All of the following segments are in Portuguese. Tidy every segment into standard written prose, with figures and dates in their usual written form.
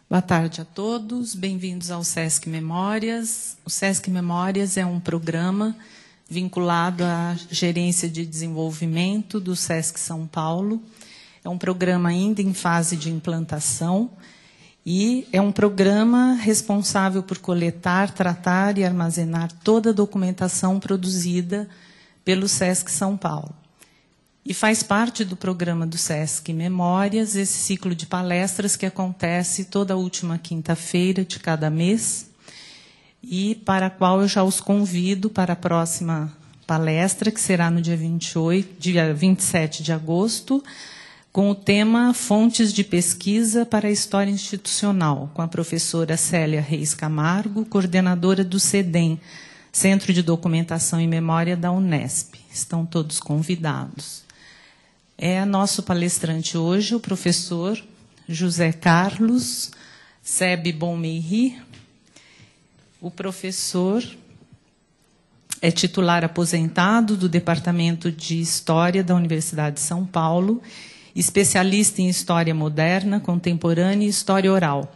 Boa tarde a todos, bem-vindos ao Sesc Memórias. O Sesc Memórias é um programa vinculado à Gerência de Desenvolvimento do Sesc São Paulo. É um programa ainda em fase de implantação e é um programa responsável por coletar, tratar e armazenar toda a documentação produzida pelo Sesc São Paulo. E faz parte do programa do Sesc Memórias, esse ciclo de palestras que acontece toda a última quinta-feira de cada mês, e para a qual eu já os convido para a próxima palestra, que será no dia 27 de agosto, com o tema Fontes de Pesquisa para a História Institucional, com a professora Célia Reis Camargo, coordenadora do CEDEM, Centro de Documentação e Memória da Unesp. Estão todos convidados. Nosso palestrante hoje, o professor José Carlos Sebe Bonmeiry. O professor é titular aposentado do Departamento de História da Universidade de São Paulo, especialista em História Moderna, Contemporânea e História Oral.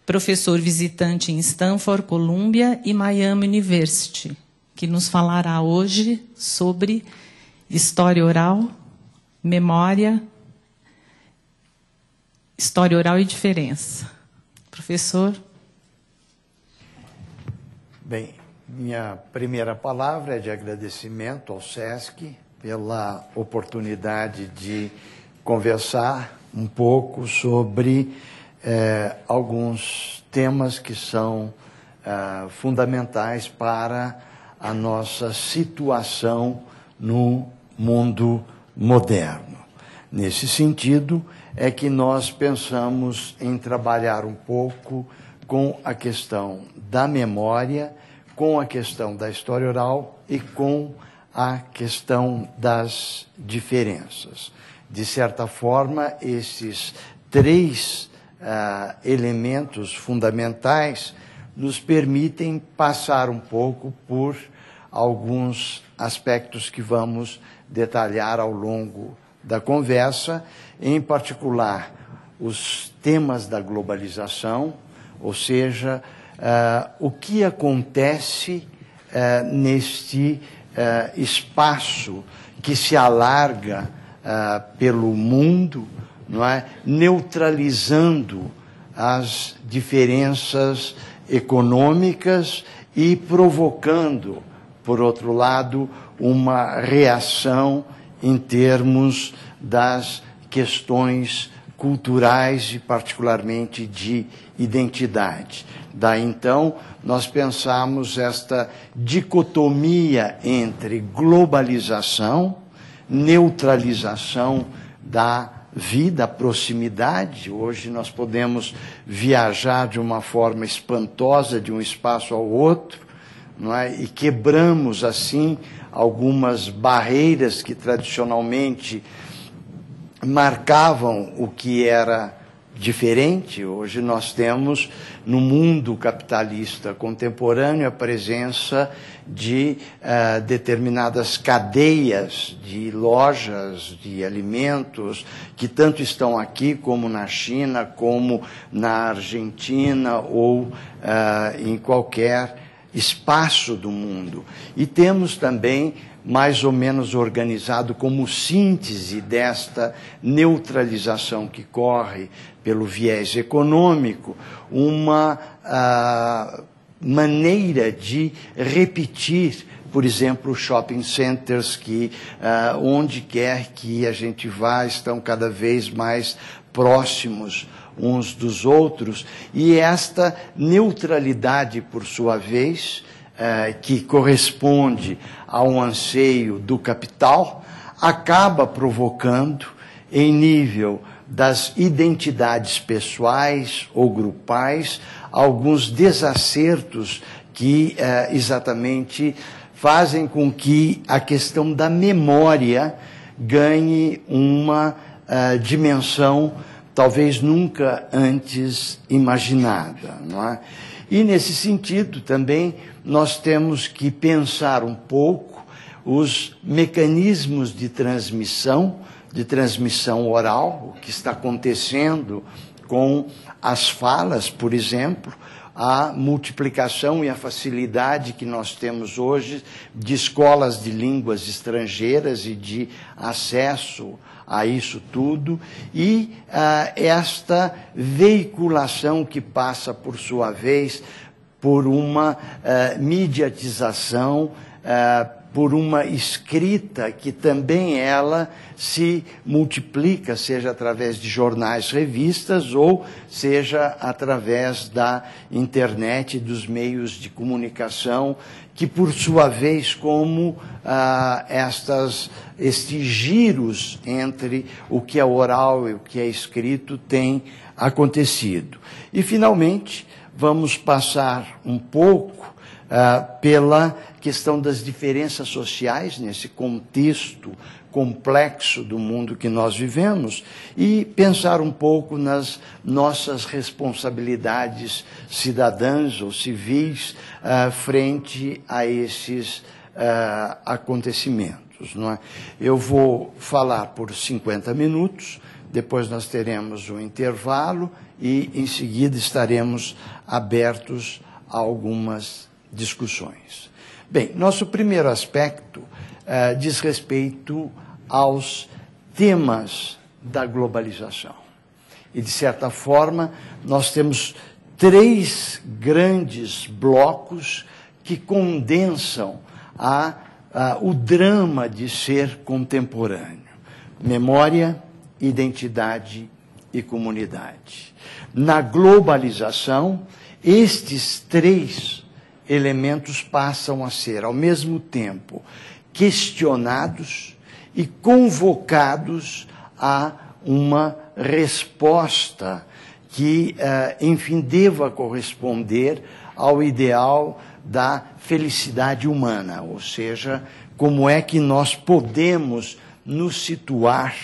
Professor visitante em Stanford, Columbia e Miami University, que nos falará hoje sobre História Oral, Memória, História Oral e Diferença. Professor. Bem, minha primeira palavra é de agradecimento ao Sesc pela oportunidade de conversar um pouco sobre alguns temas que são fundamentais para a nossa situação no mundo moderno. Nesse sentido, é que nós pensamos em trabalhar um pouco com a questão da memória, com a questão da história oral e com a questão das diferenças. De certa forma, esses três elementos fundamentais nos permitem passar um pouco por alguns aspectos que vamos detalhar ao longo da conversa, em particular os temas da globalização, ou seja, o que acontece neste espaço que se alarga pelo mundo, não é? Neutralizando as diferenças econômicas e provocando, por outro lado, uma reação em termos das questões culturais e particularmente de identidade. Daí, então, nós pensamos esta dicotomia entre globalização, neutralização da vida, proximidade. Hoje nós podemos viajar de uma forma espantosa de um espaço ao outro, não é? E quebramos, assim, algumas barreiras que tradicionalmente marcavam o que era diferente. Hoje nós temos, no mundo capitalista contemporâneo, a presença de determinadas cadeias de lojas de alimentos que tanto estão aqui como na China, como na Argentina ou em qualquer espaço do mundo. E temos também, mais ou menos organizado como síntese desta neutralização que corre pelo viés econômico, uma maneira de repetir, por exemplo, shopping centers que, onde quer que a gente vá, estão cada vez mais próximos uns dos outros, e esta neutralidade, por sua vez, que corresponde ao anseio do capital, acaba provocando, em nível das identidades pessoais ou grupais, alguns desacertos que exatamente fazem com que a questão da memória ganhe uma dimensão talvez nunca antes imaginada, não é? E, nesse sentido, também nós temos que pensar um pouco os mecanismos de transmissão oral, o que está acontecendo com as falas, por exemplo, a multiplicação e a facilidade que nós temos hoje de escolas de línguas estrangeiras e de acesso a isso tudo, e esta veiculação que passa, por sua vez, por uma mediatização, por uma escrita que também ela se multiplica, seja através de jornais, revistas, ou seja através da internet e dos meios de comunicação, que por sua vez, como estes giros entre o que é oral e o que é escrito têm acontecido. E, finalmente, vamos passar um pouco pela questão das diferenças sociais nesse contexto complexo do mundo que nós vivemos e pensar um pouco nas nossas responsabilidades cidadãs ou civis frente a esses acontecimentos, não é? Eu vou falar por 50 minutos, depois nós teremos um intervalo e, em seguida, estaremos abertos a algumas discussões. Bem, nosso primeiro aspecto diz respeito aos temas da globalização. E, de certa forma, nós temos 3 grandes blocos que condensam o drama de ser contemporâneo: memória, identidade e comunidade. Na globalização, estes 3 elementos passam a ser, ao mesmo tempo, questionados e convocados a uma resposta que, enfim, deva corresponder ao ideal da felicidade humana, ou seja, como é que nós podemos nos situar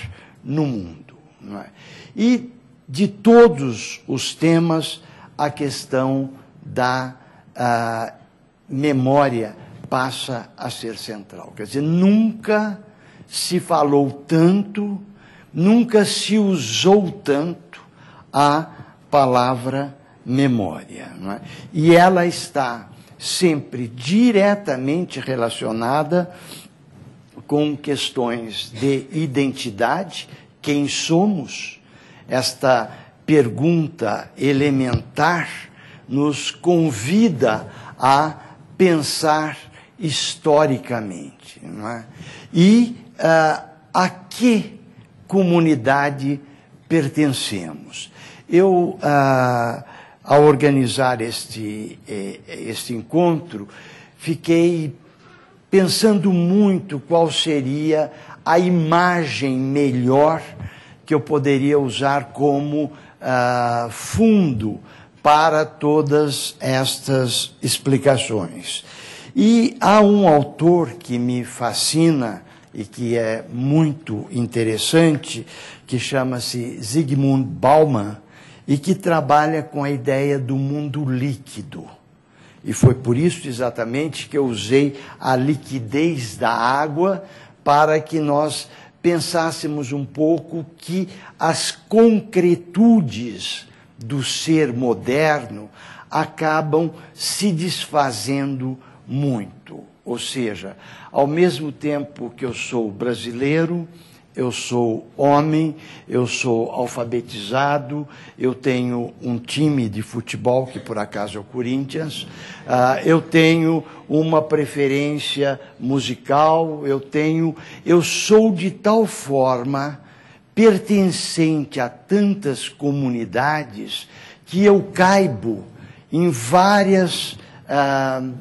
no mundo, não é? E, de todos os temas, a questão da memória passa a ser central. Quer dizer, nunca se falou tanto, nunca se usou tanto a palavra memória, não é? E ela está sempre diretamente relacionada com questões de identidade, quem somos. Esta pergunta elementar nos convida a pensar historicamente, não é? E a que comunidade pertencemos? Eu, ao organizar este encontro, fiquei pensando muito qual seria a imagem melhor que eu poderia usar como fundo para todas estas explicações. E há um autor que me fascina e que é muito interessante, que chama-se Zygmunt Bauman, e que trabalha com a ideia do mundo líquido. E foi por isso exatamente que eu usei a liquidez da água para que nós pensássemos um pouco que as concretudes do ser moderno acabam se desfazendo muito. Ou seja, ao mesmo tempo que eu sou brasileiro, eu sou homem, eu sou alfabetizado, eu tenho um time de futebol, que por acaso é o Corinthians, eu tenho uma preferência musical, eu sou de tal forma pertencente a tantas comunidades que eu caibo em várias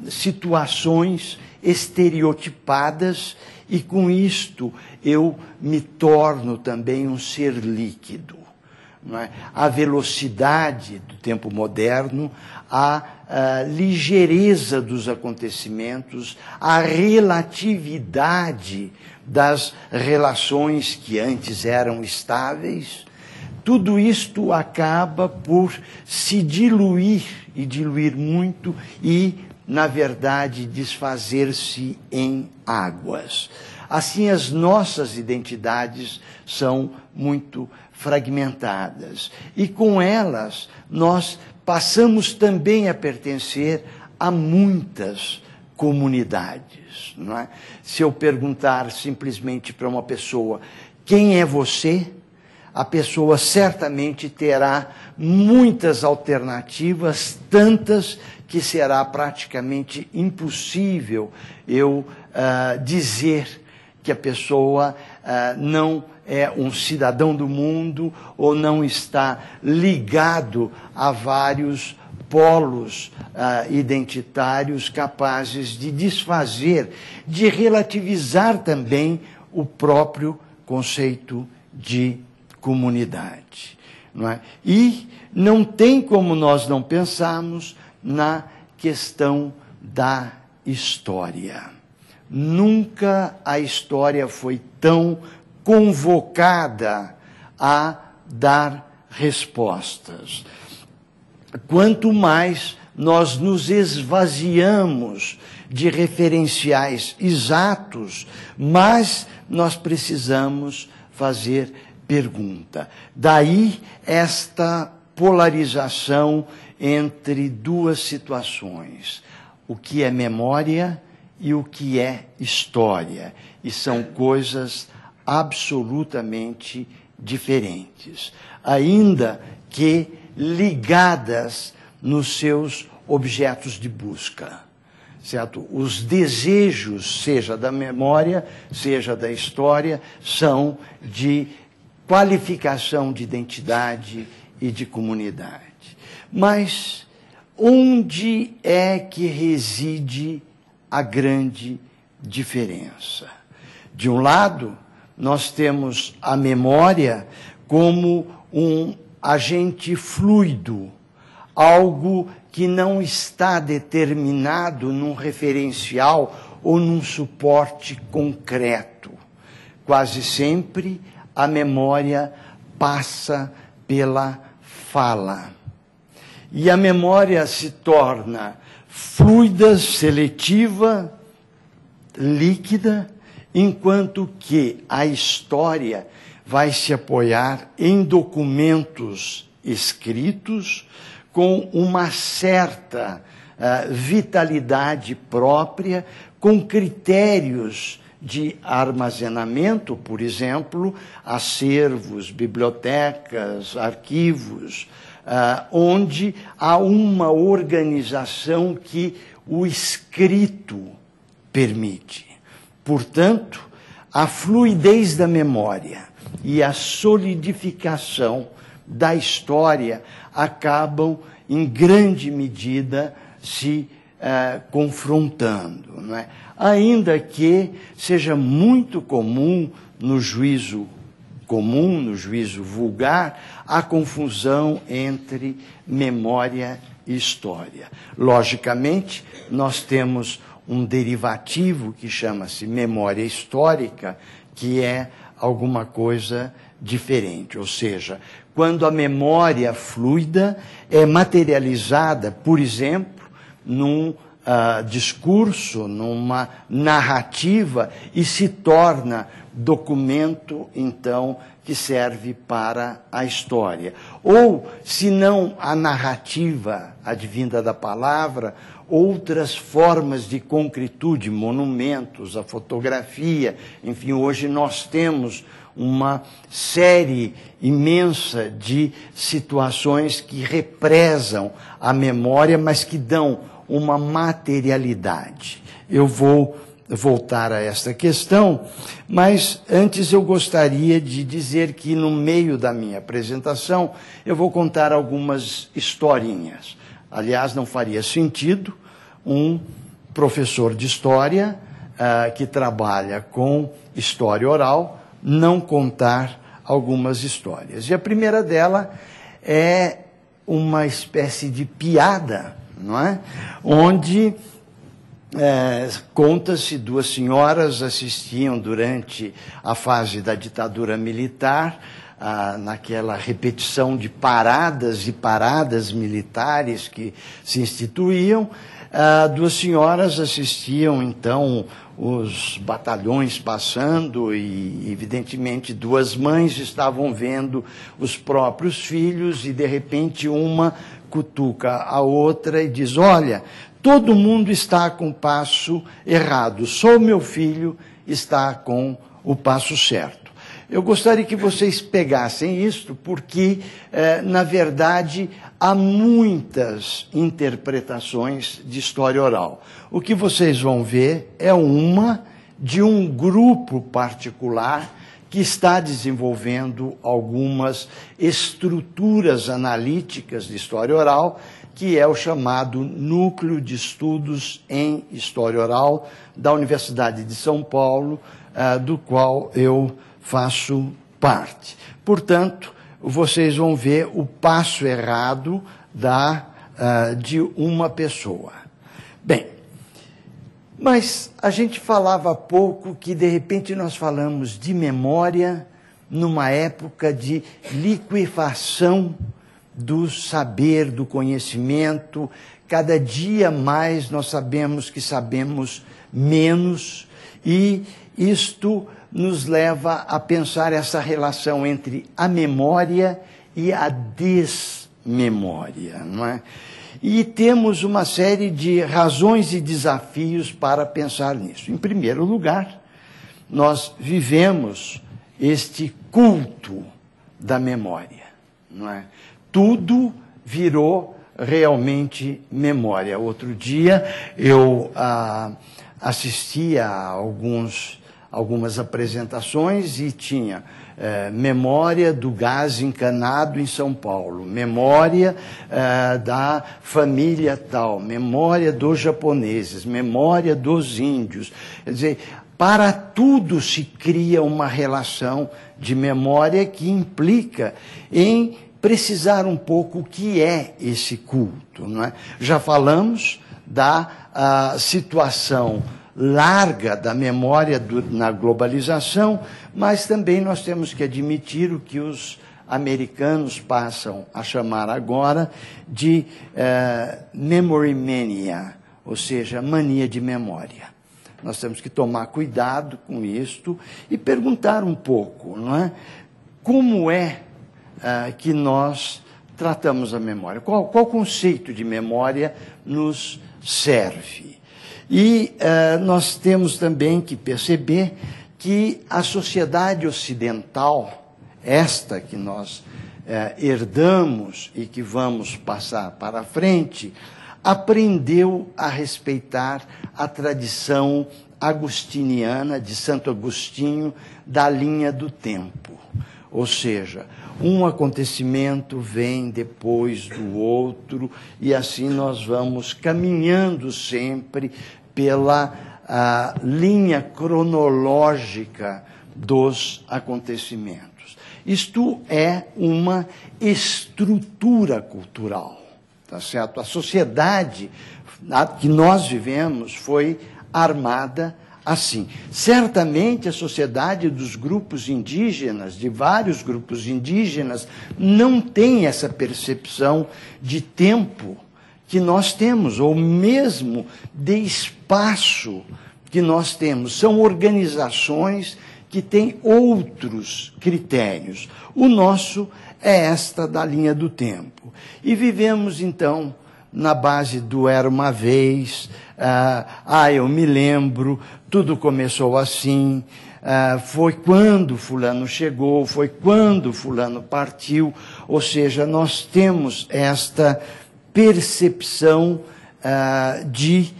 situações estereotipadas e, com isto, eu me torno também um ser líquido. Não é? A velocidade do tempo moderno, a ligeireza dos acontecimentos, a relatividade das relações que antes eram estáveis, tudo isto acaba por se diluir, e diluir muito, e, na verdade, desfazer-se em águas. assim as nossas identidades são muito fragmentadas. E com elas, nós passamos também a pertencer a muitas comunidades, não é? Se eu perguntar simplesmente para uma pessoa, quem é você? A pessoa certamente terá muitas alternativas, tantas que será praticamente impossível eu dizer que a pessoa não é um cidadão do mundo ou não está ligado a vários polos identitários capazes de desfazer, de relativizar também o próprio conceito de comunidade. Não é? E não tem como nós não pensarmos na questão da história. Nunca a história foi tão convocada a dar respostas. Quanto mais nós nos esvaziamos de referenciais exatos, mais nós precisamos fazer pergunta. Daí esta polarização entre duas situações. O que é memória e o que é história. E são coisas absolutamente diferentes. Ainda que ligadas nos seus objetos de busca, certo? Os desejos, seja da memória, seja da história, são de qualificação de identidade e de comunidade. Mas onde é que reside a grande diferença? De um lado, nós temos a memória como um agente fluido, algo que não está determinado num referencial ou num suporte concreto. Quase sempre a memória passa pela fala. E a memória se torna fluida, seletiva, líquida, enquanto que a história vai se apoiar em documentos escritos com uma certa vitalidade própria, com critérios de armazenamento, por exemplo, acervos, bibliotecas, arquivos, onde há uma organização que o escrito permite. Portanto, a fluidez da memória e a solidificação da história acabam, em grande medida, se confrontando, não é? Ainda que seja muito comum no juízo vulgar, a confusão entre memória e história. Logicamente, nós temos um derivativo que chama-se memória histórica, que é alguma coisa diferente. Ou seja, quando a memória fluida é materializada, por exemplo, num discurso, numa narrativa, e se torna documento, então, que serve para a história. Ou, se não a narrativa advinda da palavra, outras formas de concretude, monumentos, a fotografia, enfim, hoje nós temos uma série imensa de situações que represam a memória, mas que dão uma materialidade. Eu vou voltar a esta questão, mas antes eu gostaria de dizer que no meio da minha apresentação eu vou contar algumas historinhas. Aliás, não faria sentido um professor de história que trabalha com história oral não contar algumas histórias. E a primeira dela é uma espécie de piada, não é? Onde conta-se, duas senhoras assistiam durante a fase da ditadura militar naquela repetição de paradas e paradas militares que se instituíam, duas senhoras assistiam, então, os batalhões passando e, evidentemente, duas mães estavam vendo os próprios filhos e, de repente, uma cutuca a outra e diz: olha, todo mundo está com o passo errado, só o meu filho está com o passo certo. Eu gostaria que vocês pegassem isto, porque, na verdade, há muitas interpretações de história oral. O que vocês vão ver é uma de um grupo particular que está desenvolvendo algumas estruturas analíticas de história oral, que é o chamado Núcleo de Estudos em História Oral da Universidade de São Paulo, do qual eu faço parte. Portanto, vocês vão ver o passo errado de uma pessoa. Bem, mas a gente falava há pouco que, de repente, nós falamos de memória numa época de liquefação do saber, do conhecimento. Cada dia mais nós sabemos que sabemos menos, e isto nos leva a pensar essa relação entre a memória e a desmemória, não é? E temos uma série de razões e desafios para pensar nisso. Em primeiro lugar, nós vivemos este culto da memória, não é? Tudo virou realmente memória. Outro dia eu assisti a algumas apresentações e tinha memória do gás encanado em São Paulo, memória da família tal, memória dos japoneses, memória dos índios. Quer dizer, para tudo se cria uma relação de memória que implica em precisar um pouco o que é esse culto, não é? Já falamos da situação larga da memória na globalização, mas também nós temos que admitir o que os americanos passam a chamar agora de memory mania, ou seja, mania de memória. Nós temos que tomar cuidado com isto e perguntar um pouco, não é? Como é que nós tratamos a memória? Qual conceito de memória nos serve? E nós temos também que perceber que a sociedade ocidental, esta que nós herdamos e que vamos passar para frente, aprendeu a respeitar a tradição agostiniana de Santo Agostinho da linha do tempo. Ou seja, um acontecimento vem depois do outro, e assim nós vamos caminhando sempre pela linha cronológica dos acontecimentos. Isto é uma estrutura cultural, tá certo? A sociedade que nós vivemos foi armada assim. Certamente a sociedade dos grupos indígenas, de vários grupos indígenas, não tem essa percepção de tempo que nós temos, ou mesmo de espaço que nós temos. São organizações que têm outros critérios. O nosso é esta da linha do tempo. E vivemos, então, na base do era uma vez, eu me lembro, tudo começou assim, foi quando fulano chegou, foi quando fulano partiu. Ou seja, nós temos esta percepção de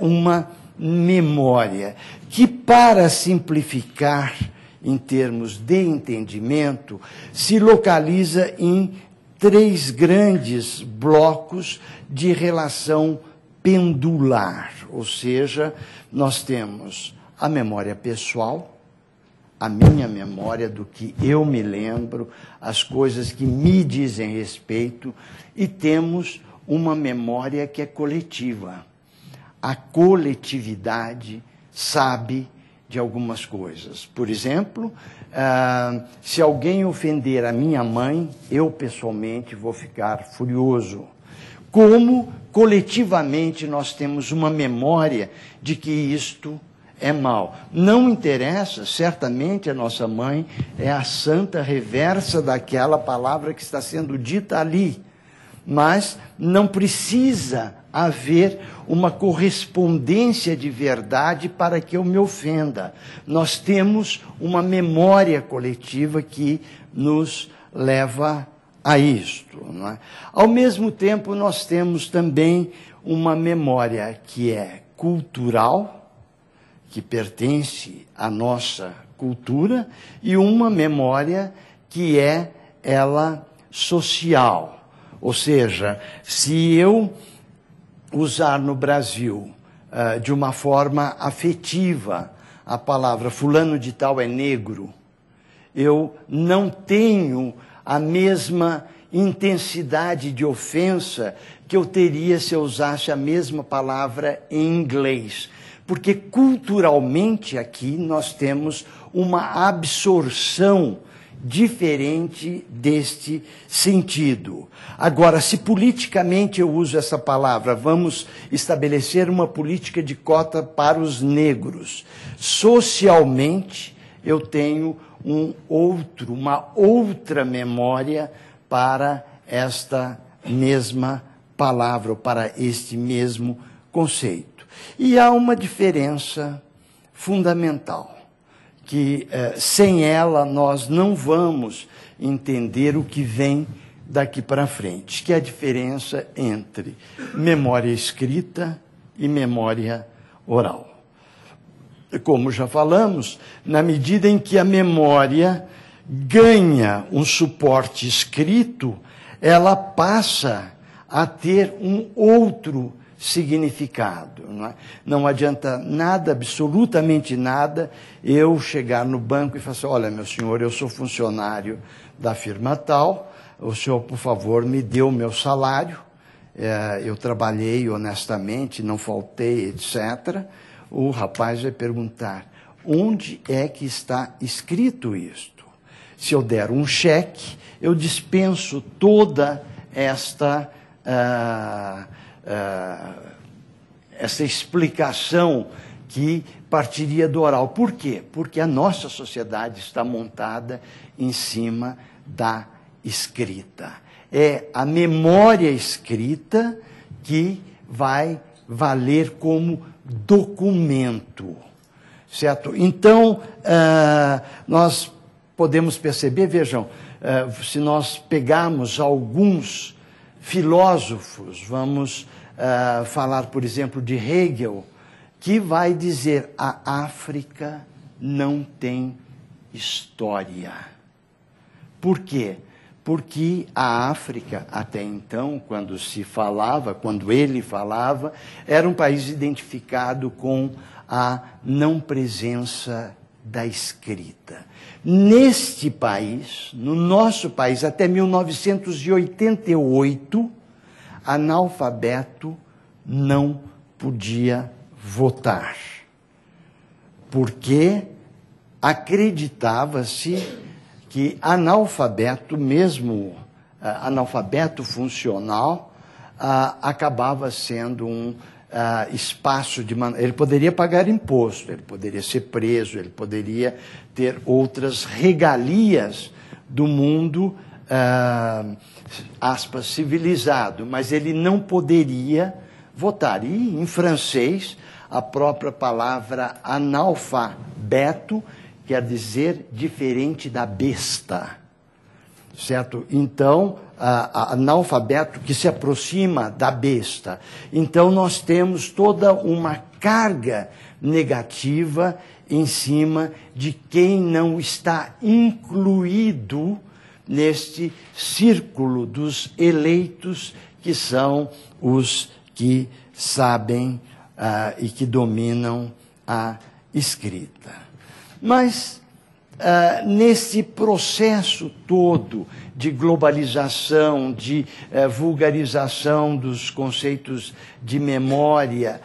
uma memória que, para simplificar em termos de entendimento, se localiza em 3 grandes blocos de relação pendular. Ou seja, nós temos a memória pessoal, a minha memória do que eu me lembro, as coisas que me dizem respeito, e temos uma memória que é coletiva. A coletividade sabe de algumas coisas. Por exemplo, se alguém ofender a minha mãe, eu pessoalmente vou ficar furioso. Como coletivamente nós temos uma memória de que isto é mal. Não interessa, certamente a nossa mãe é a santa reversa daquela palavra que está sendo dita ali. Mas não precisa haver uma correspondência de verdade para que eu me ofenda. Nós temos uma memória coletiva que nos leva a isto, não é? Ao mesmo tempo, nós temos também uma memória que é cultural, que pertence à nossa cultura, e uma memória que é ela social. Ou seja, se eu usar no Brasil de uma forma afetiva a palavra fulano de tal é negro, eu não tenho a mesma intensidade de ofensa que eu teria se eu usasse a mesma palavra em inglês. Porque culturalmente aqui nós temos uma absorção diferente deste sentido. Agora, se politicamente eu uso essa palavra, vamos estabelecer uma política de cota para os negros. Socialmente, eu tenho uma outra memória para esta mesma palavra, ou para este mesmo conceito. E há uma diferença fundamental, que sem ela nós não vamos entender o que vem daqui para frente, que é a diferença entre memória escrita e memória oral. Como já falamos, na medida em que a memória ganha um suporte escrito, ela passa a ter um outro significado. Não é? Não adianta nada, absolutamente nada, eu chegar no banco e falar assim, olha, meu senhor, eu sou funcionário da firma tal, o senhor, por favor, me dê o meu salário, eu trabalhei honestamente, não faltei, etc. O rapaz vai perguntar, onde é que está escrito isto? Se eu der um cheque, eu dispenso toda essa explicação que partiria do oral. Por quê? Porque a nossa sociedade está montada em cima da escrita. É a memória escrita que vai valer como documento, certo? Então, nós podemos perceber, vejam, se nós pegarmos alguns filósofos, vamos falar, por exemplo, de Hegel, que vai dizer a África não tem história. Por quê? Porque a África, até então, quando ele falava, era um país identificado com a não presença da escrita. Neste país, no nosso país, até 1988, analfabeto não podia votar, porque acreditava-se que analfabeto, mesmo analfabeto funcional, acabava sendo um espaço de... Ele poderia pagar imposto, ele poderia ser preso, ele poderia ter outras regalias do mundo, aspas, civilizado, mas ele não poderia votar. E, em francês, a própria palavra analfabeto quer dizer diferente da besta, certo? Então, analfabeto que se aproxima da besta. Então, nós temos toda uma carga negativa em cima de quem não está incluído neste círculo dos eleitos, que são os que sabem e que dominam a escrita. Mas nesse processo todo de globalização, de vulgarização dos conceitos de memória,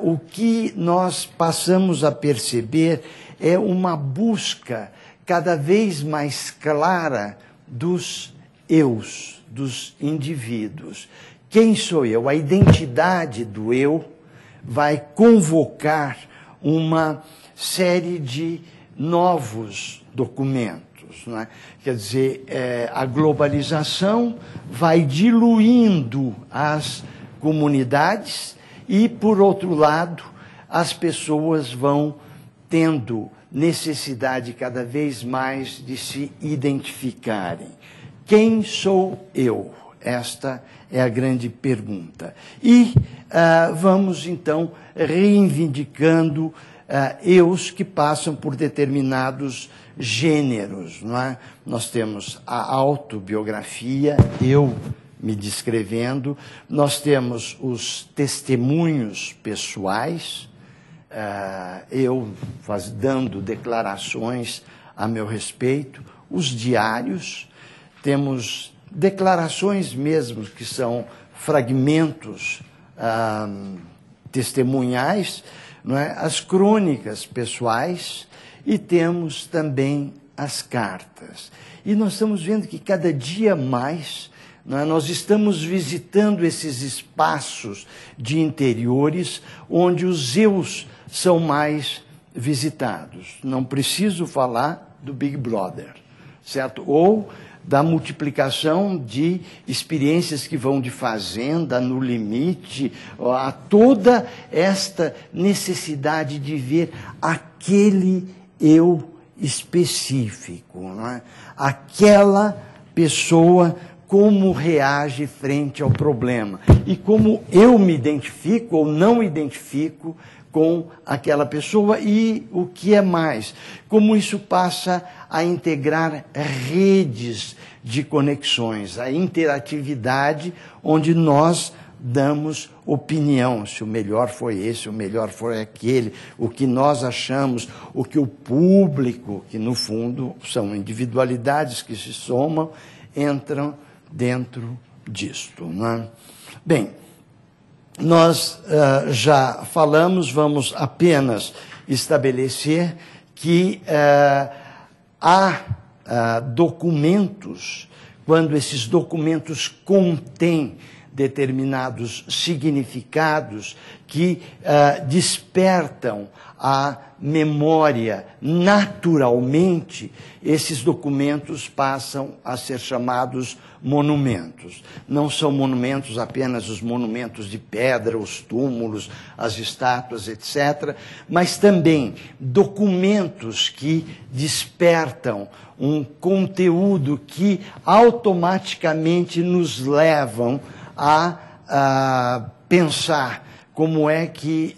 o que nós passamos a perceber é uma busca cada vez mais clara dos eus, dos indivíduos. Quem sou eu? A identidade do eu vai convocar uma série de novos documentos, não é? Quer dizer, a globalização vai diluindo as comunidades e, por outro lado, as pessoas vão tendo necessidade cada vez mais de se identificarem. Quem sou eu? Esta é a grande pergunta. E vamos, então, reivindicando eus que passam por determinados gêneros, não é? Nós temos a autobiografia, eu me descrevendo, nós temos os testemunhos pessoais, eu dando declarações a meu respeito, os diários, temos declarações mesmo que são fragmentos testemunhais, não é? As crônicas pessoais e temos também as cartas. E nós estamos vendo que cada dia mais nós estamos visitando esses espaços de interiores onde os eus são mais visitados. Não preciso falar do Big Brother, certo? Ou da multiplicação de experiências que vão de fazenda, no limite, a toda esta necessidade de ver aquele eu específico, não é? Aquela pessoa como reage frente ao problema e como eu me identifico ou não identifico com aquela pessoa e o que é mais, como isso passa a integrar redes de conexões, a interatividade onde nós damos opinião, se o melhor foi esse, o melhor foi aquele, o que nós achamos, o que o público, que no fundo são individualidades que se somam, entram dentro disto, não é? Bem, nós já falamos, vamos apenas estabelecer que há documentos, quando esses documentos contêm determinados significados que despertam a memória naturalmente, esses documentos passam a ser chamados monumentos. Não são monumentos apenas os monumentos de pedra, os túmulos, as estátuas, etc., mas também documentos que despertam um conteúdo que automaticamente nos levam a pensar como é que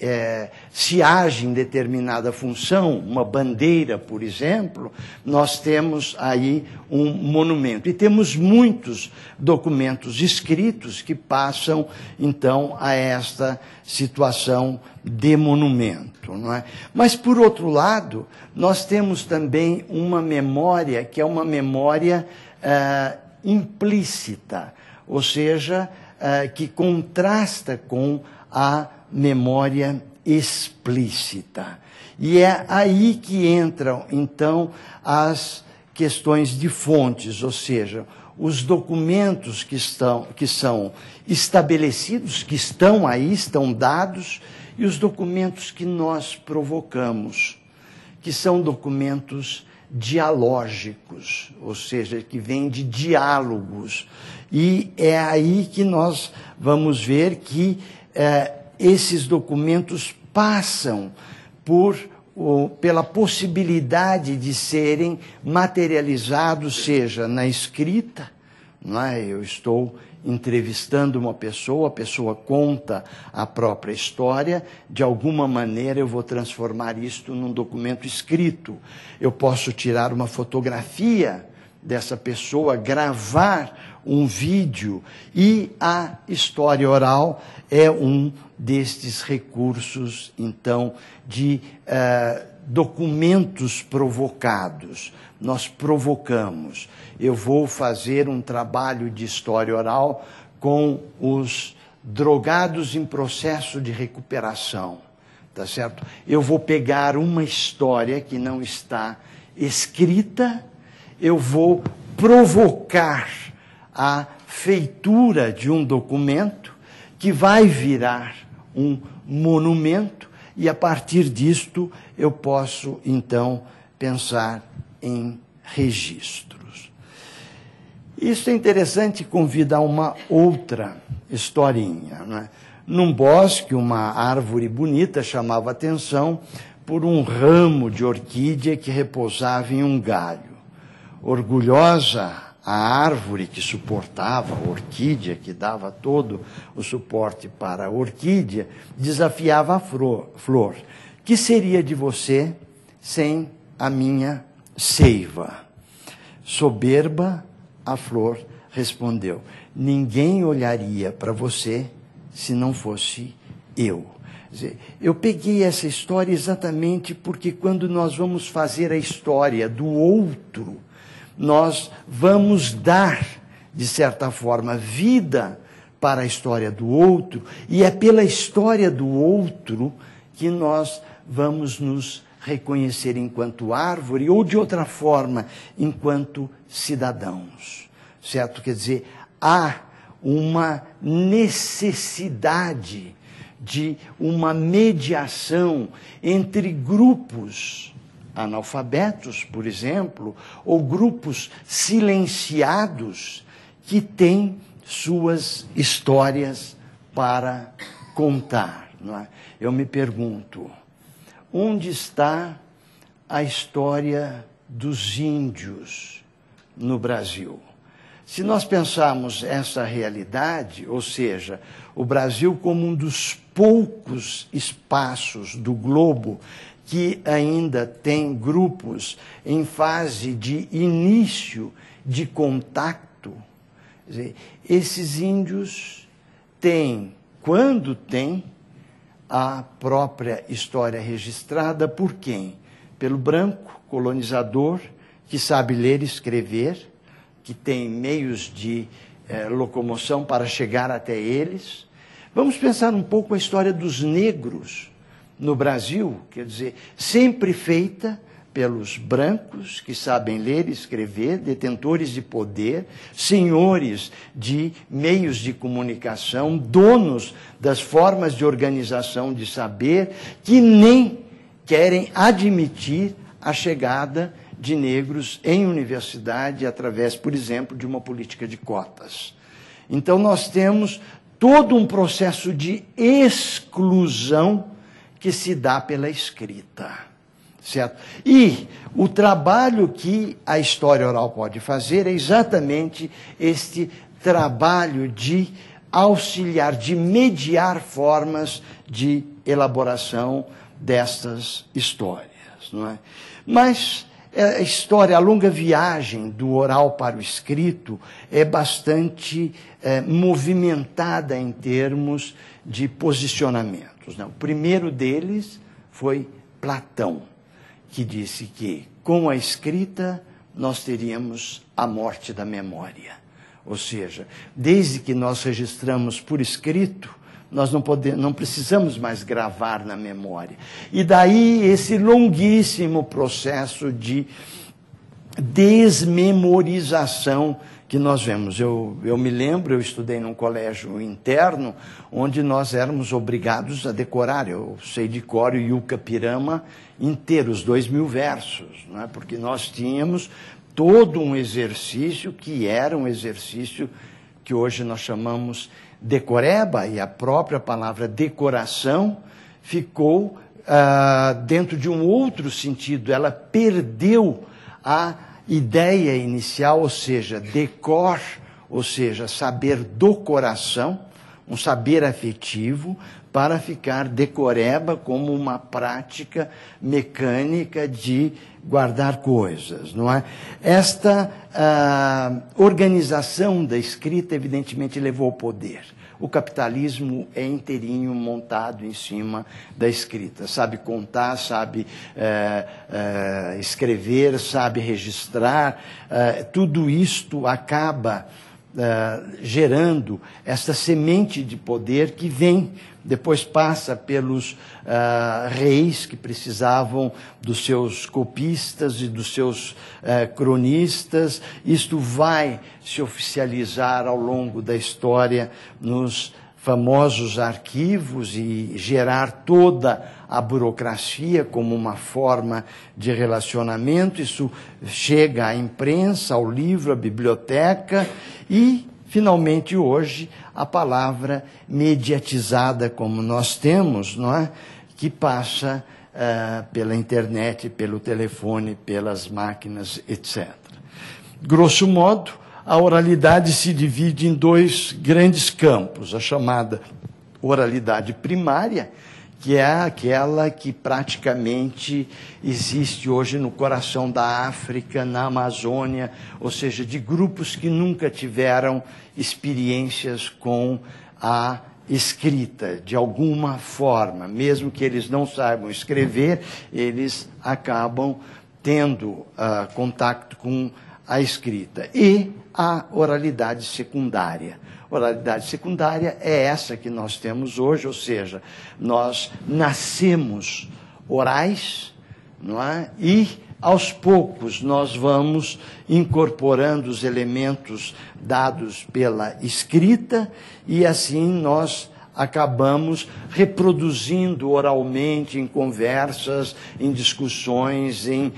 se age em determinada função, uma bandeira, por exemplo, nós temos aí um monumento. E temos muitos documentos escritos que passam, então, a esta situação de monumento, não é? Mas, por outro lado, nós temos também uma memória que é uma memória implícita, ou seja, que contrasta com a memória explícita. E é aí que entram, então, as questões de fontes, ou seja, os documentos que são estabelecidos, que estão aí, estão dados, e os documentos que nós provocamos, que são documentos dialógicos, ou seja, que vêm de diálogos. E é aí que nós vamos ver que esses documentos passam pela possibilidade de serem materializados, seja na escrita, não é? Eu estou entrevistando uma pessoa, a pessoa conta a própria história, de alguma maneira eu vou transformar isto num documento escrito. Eu posso tirar uma fotografia dessa pessoa, gravar um vídeo, e a história oral é um destes recursos, então, de documentos provocados. Nós provocamos. Eu vou fazer um trabalho de história oral com os drogados em processo de recuperação, tá certo? Eu vou pegar uma história que não está escrita, eu vou provocar a feitura de um documento que vai virar um monumento, e a partir disto eu posso, então, pensar em registros. Isso é interessante, convida a uma outra historinha, né? Num bosque, uma árvore bonita chamava atenção por um ramo de orquídea que repousava em um galho. Orgulhosa, a árvore que suportava a orquídea, que dava todo o suporte para a orquídea, desafiava a flor. Que seria de você sem a minha seiva? Soberba, a flor respondeu: ninguém olharia para você se não fosse eu. Quer dizer, eu peguei essa história exatamente porque quando nós vamos fazer a história do outro, nós vamos dar, de certa forma, vida para a história do outro, e é pela história do outro que nós vamos nos reconhecer enquanto árvore, ou de outra forma, enquanto cidadãos, certo? Quer dizer, há uma necessidade de uma mediação entre grupos analfabetos, por exemplo, ou grupos silenciados que têm suas histórias para contar, não é? Eu me pergunto, onde está a história dos índios no Brasil? Se nós pensarmos essa realidade, ou seja, o Brasil como um dos poucos espaços do globo que ainda tem grupos em fase de início de contato, quer dizer, esses índios têm, quando têm, a própria história registrada por quem? Pelo branco colonizador, que sabe ler e escrever, que tem meios de locomoção para chegar até eles. Vamos pensar um pouco a história dos negros no Brasil, quer dizer, sempre feita pelos brancos, que sabem ler e escrever, detentores de poder, senhores de meios de comunicação, donos das formas de organização de saber, que nem querem admitir a chegada de negros em universidade através, por exemplo, de uma política de cotas. Então, nós temos todo um processo de exclusão que se dá pela escrita, certo? E o trabalho que a história oral pode fazer é exatamente este trabalho de auxiliar, de mediar formas de elaboração destas histórias, não é? Mas a história, a longa viagem do oral para o escrito é bastante movimentada em termos de posicionamentos, né? O primeiro deles foi Platão, que disse que com a escrita nós teríamos a morte da memória. Ou seja, desde que nós registramos por escrito, nós não precisamos mais gravar na memória. E daí esse longuíssimo processo de desmemorização que nós vemos. Eu me lembro, eu estudei num colégio interno, onde nós éramos obrigados a decorar. Eu sei de cor o Yucca Pirama inteiro, os 2.000 versos, não é? Porque nós tínhamos todo um exercício que era um exercício que hoje nós chamamos decoreba, e a própria palavra decoração ficou dentro de um outro sentido. Ela perdeu a ideia inicial, ou seja, decor, ou seja, saber do coração, um saber afetivo, para ficar decoreba como uma prática mecânica de guardar coisas, não é? Esta organização da escrita, evidentemente, levou ao poder. O capitalismo é inteirinho montado em cima da escrita. Sabe contar, sabe escrever, sabe registrar. Tudo isto acaba gerando essa semente de poder que vem, depois passa pelos reis que precisavam dos seus copistas e dos seus cronistas. Isto vai se oficializar ao longo da história nos famosos arquivos e gerar toda a burocracia como uma forma de relacionamento. Isso chega à imprensa, ao livro, à biblioteca e, finalmente, hoje, a palavra mediatizada como nós temos, não é? Que passa pela internet, pelo telefone, pelas máquinas, etc. Grosso modo, a oralidade se divide em dois grandes campos: a chamada oralidade primária, que é aquela que praticamente existe hoje no coração da África, na Amazônia, ou seja, de grupos que nunca tiveram experiências com a escrita, de alguma forma. Mesmo que eles não saibam escrever, eles acabam tendo contato com a escrita. E a oralidade secundária. Oralidade secundária é essa que nós temos hoje, ou seja, nós nascemos orais, não é? E, aos poucos, nós vamos incorporando os elementos dados pela escrita e, assim, nós acabamos reproduzindo oralmente em conversas, em discussões, em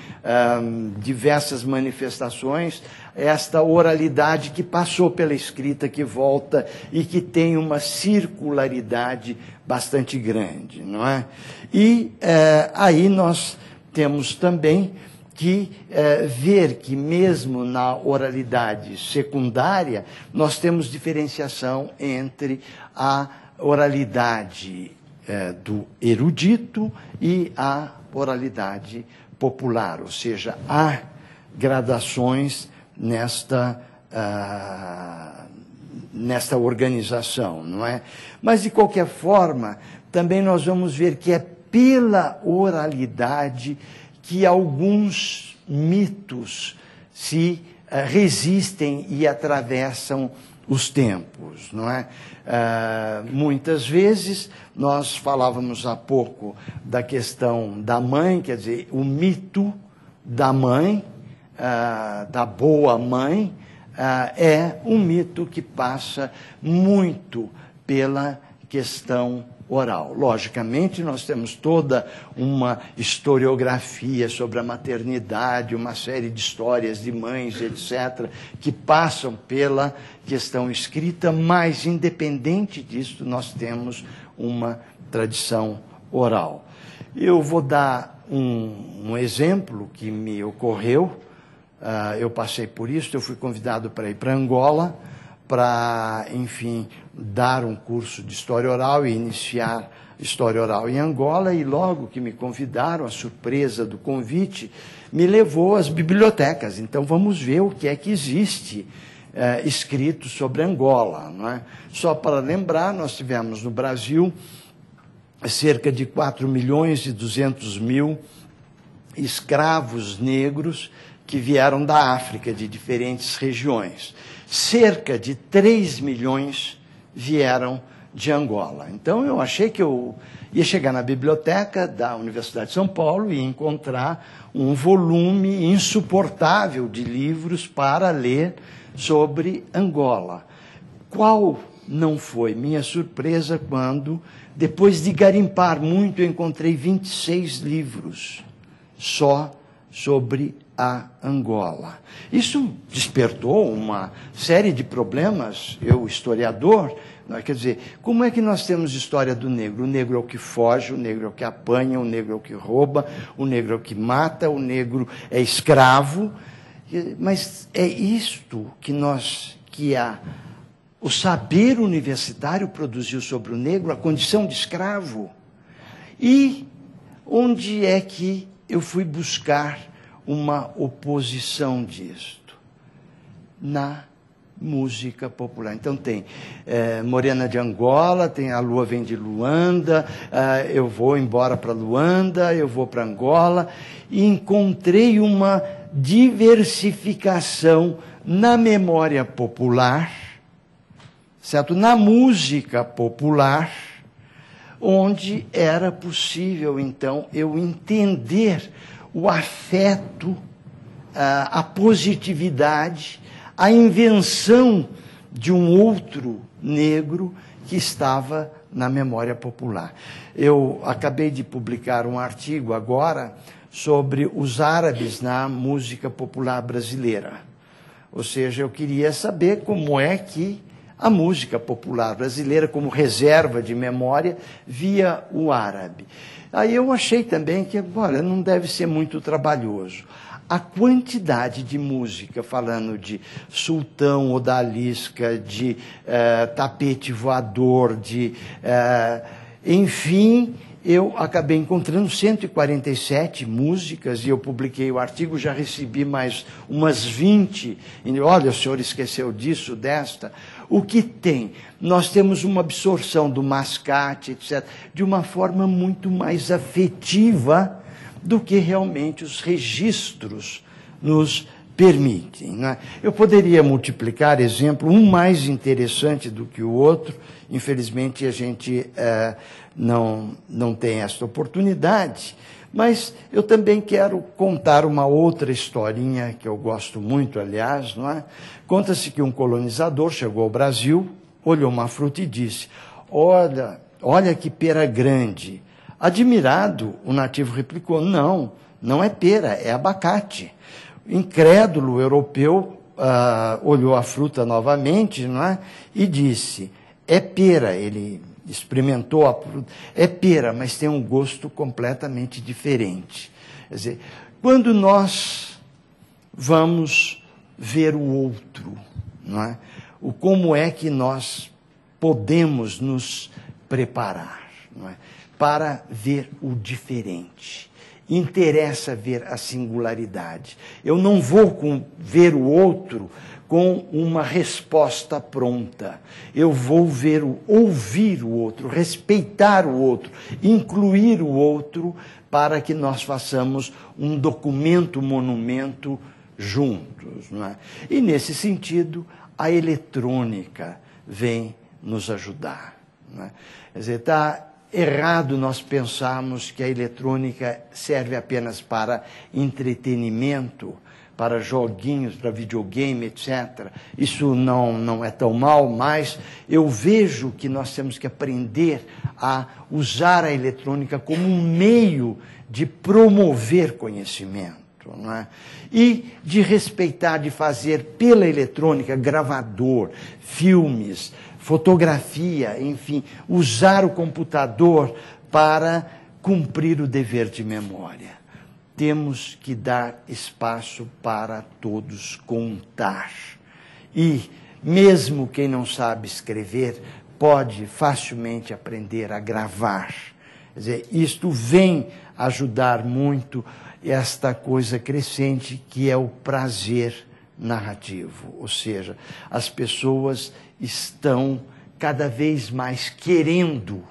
diversas manifestações, esta oralidade que passou pela escrita, que volta e que tem uma circularidade bastante grande, não é? E aí nós temos também que ver que mesmo na oralidade secundária nós temos diferenciação entre a oralidade do erudito e a oralidade popular, ou seja, há gradações nesta organização, não é? Mas, de qualquer forma, também nós vamos ver que é pela oralidade que alguns mitos se resistem e atravessam os tempos, não é? Muitas vezes, nós falávamos há pouco da questão da mãe, quer dizer, o mito da mãe, da boa mãe, é um mito que passa muito pela questão oral. Logicamente, nós temos toda uma historiografia sobre a maternidade, uma série de histórias de mães, etc., que passam pela questão escrita, mas, independente disso, nós temos uma tradição oral. Eu vou dar um exemplo que me ocorreu. Eu passei por isso, eu fui convidado para ir para Angola, para, enfim, dar um curso de História Oral e iniciar História Oral em Angola, e logo que me convidaram, a surpresa do convite me levou às bibliotecas. Então, vamos ver o que é que existe escrito sobre Angola, não é? Só para lembrar, nós tivemos no Brasil cerca de 4.200.000 escravos negros que vieram da África, de diferentes regiões. Cerca de 3 milhões vieram de Angola. Então, eu achei que eu ia chegar na biblioteca da Universidade de São Paulo e encontrar um volume insuportável de livros para ler sobre Angola. Qual não foi minha surpresa quando, depois de garimpar muito, eu encontrei 26 livros só sobre a Angola. Isso despertou uma série de problemas. Eu, historiador, quer dizer, como é que nós temos história do negro? O negro é o que foge, o negro é o que apanha, o negro é o que rouba, o negro é o que mata, o negro é escravo. Mas é isto que o saber universitário produziu sobre o negro a condição de escravo. E onde é que eu fui buscar uma oposição disto? Na música popular. Então tem Morena de Angola, tem A Lua Vem de Luanda, eu vou embora para Luanda, eu vou para Angola, e encontrei uma diversificação na memória popular, certo? Na música popular, onde era possível, então, eu entender o afeto, a positividade, a invenção de um outro negro que estava na memória popular. Eu acabei de publicar um artigo agora sobre os árabes na música popular brasileira. Ou seja, eu queria saber como é que a música popular brasileira, como reserva de memória, via o árabe. Aí eu achei também que, olha, não deve ser muito trabalhoso. A quantidade de música, falando de sultão, odalisca, de tapete voador, enfim, eu acabei encontrando 147 músicas e eu publiquei o artigo, já recebi mais umas 20. E, olha, o senhor esqueceu disso, desta. O que tem? Nós temos uma absorção do mascate, etc., de uma forma muito mais afetiva do que realmente os registros nos permitem, né? Eu poderia multiplicar exemplo, um mais interessante do que o outro. Infelizmente, a gente não tem esta oportunidade, mas eu também quero contar uma outra historinha, que eu gosto muito, aliás, não é? Conta-se que um colonizador chegou ao Brasil, olhou uma fruta e disse: olha que pera grande. Admirado, o nativo replicou: não é pera, é abacate. Incrédulo, o europeu olhou a fruta novamente, não é? E disse: é pera. Ele experimentou a fruta, é pera, mas tem um gosto completamente diferente. Quer dizer, quando nós vamos ver o outro, não é? Como é que nós podemos nos preparar, não é? Para ver o diferente. Interessa ver a singularidade. Eu não vou ver o outro com uma resposta pronta. Eu vou ouvir o outro, respeitar o outro, incluir o outro, para que nós façamos um documento, monumento juntos, não é? E, nesse sentido, a eletrônica vem nos ajudar, não é? Quer dizer, está errado nós pensarmos que a eletrônica serve apenas para entretenimento, para joguinhos, para videogame, etc. Isso não é tão mal, mas eu vejo que nós temos que aprender a usar a eletrônica como um meio de promover conhecimento, não é? E de respeitar, de fazer pela eletrônica gravador, filmes, fotografia, enfim, usar o computador para cumprir o dever de memória. Temos que dar espaço para todos contar. E, mesmo quem não sabe escrever, pode facilmente aprender a gravar. Quer dizer, isto vem ajudar muito esta coisa crescente que é o prazer narrativo. Ou seja, as pessoas estão cada vez mais querendo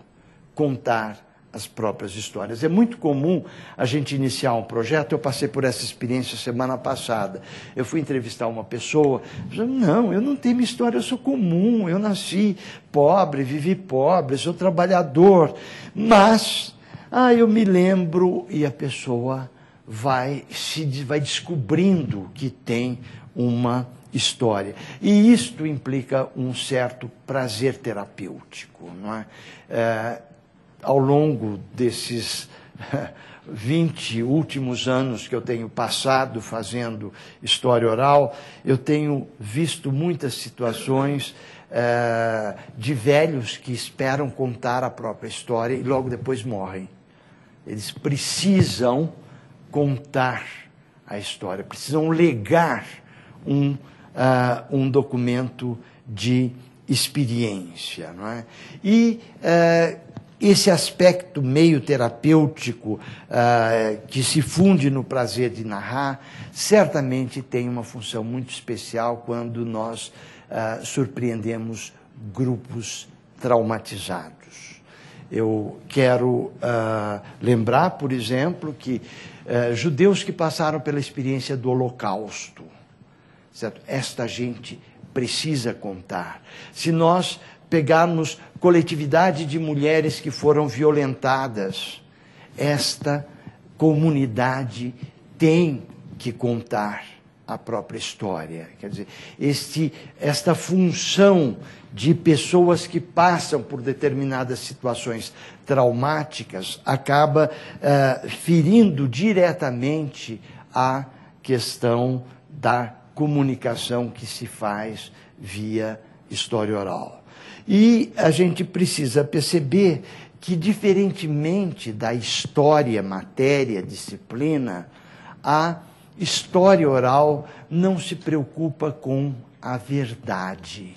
contar as próprias histórias. É muito comum a gente iniciar um projeto. Eu passei por essa experiência semana passada. Eu fui entrevistar uma pessoa, não, eu não tenho história, eu sou comum, eu nasci pobre, vivi pobre, sou trabalhador, mas eu me lembro, e a pessoa vai descobrindo que tem uma história. E isto implica um certo prazer terapêutico, não é? Ao longo desses 20 últimos anos que eu tenho passado fazendo história oral, eu tenho visto muitas situações de velhos que esperam contar a própria história e logo depois morrem. Eles precisam contar a história, precisam legar um documento de experiência, não é? E esse aspecto meio terapêutico que se funde no prazer de narrar, certamente tem uma função muito especial quando nós surpreendemos grupos traumatizados. Eu quero lembrar, por exemplo, que judeus que passaram pela experiência do Holocausto, certo? Esta gente precisa contar. Se nós pegarmos coletividade de mulheres que foram violentadas, esta comunidade tem que contar a própria história. Quer dizer, esta função de pessoas que passam por determinadas situações traumáticas acaba ferindo diretamente a questão da comunicação que se faz via história oral. E a gente precisa perceber que, diferentemente da história, matéria, disciplina, a história oral não se preocupa com a verdade,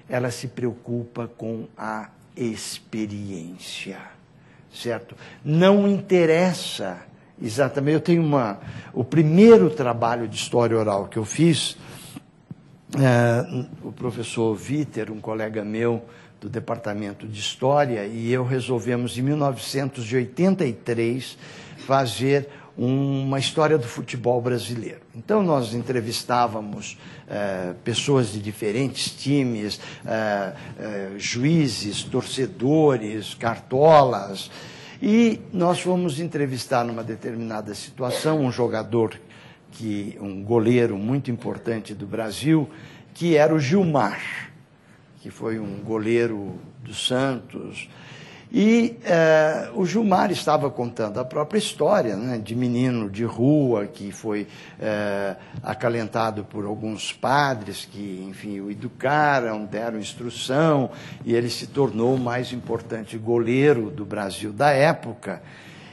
ela se preocupa com a experiência, certo? Não interessa exatamente. Eu tenho o primeiro trabalho de história oral que eu fiz, o professor Viter, um colega meu do departamento de História, e eu resolvemos, em 1983, fazer uma história do futebol brasileiro. Então, nós entrevistávamos pessoas de diferentes times, juízes, torcedores, cartolas, e nós fomos entrevistar numa determinada situação um jogador, um goleiro muito importante do Brasil, que era o Gilmar, que foi um goleiro do Santos. E o Gilmar estava contando a própria história, né, de menino de rua que foi acalentado por alguns padres que, enfim, o educaram, deram instrução, e ele se tornou o mais importante goleiro do Brasil da época.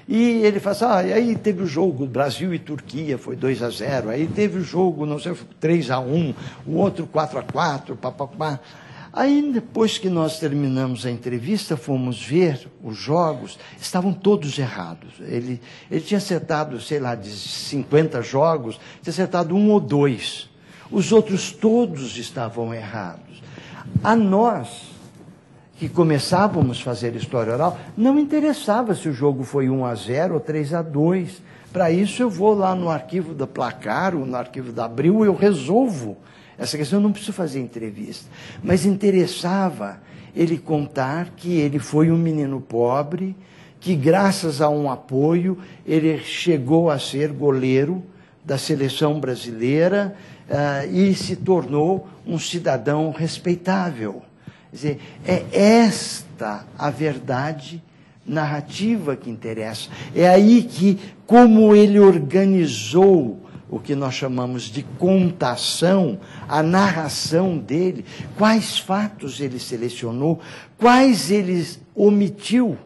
E ele fala assim, e aí teve o jogo Brasil e Turquia, foi 2-0, aí teve o jogo, não sei, 3-1, o outro 4-4, papapá. Aí, depois que nós terminamos a entrevista, fomos ver os jogos, estavam todos errados. Ele tinha acertado, sei lá, de 50 jogos, tinha acertado 1 ou 2. Os outros todos estavam errados. A nós, que começávamos a fazer história oral, não interessava se o jogo foi 1-0 ou 3-2. Para isso, eu vou lá no arquivo da Placar, ou no arquivo da Abril, eu resolvo essa questão. Eu não preciso fazer entrevista. Mas interessava ele contar que ele foi um menino pobre, que graças a um apoio, ele chegou a ser goleiro da seleção brasileira e se tornou um cidadão respeitável. Quer dizer, é esta a verdade narrativa que interessa. É aí que, como ele organizou o que nós chamamos de contação, a narração dele, quais fatos ele selecionou, quais ele omitiu,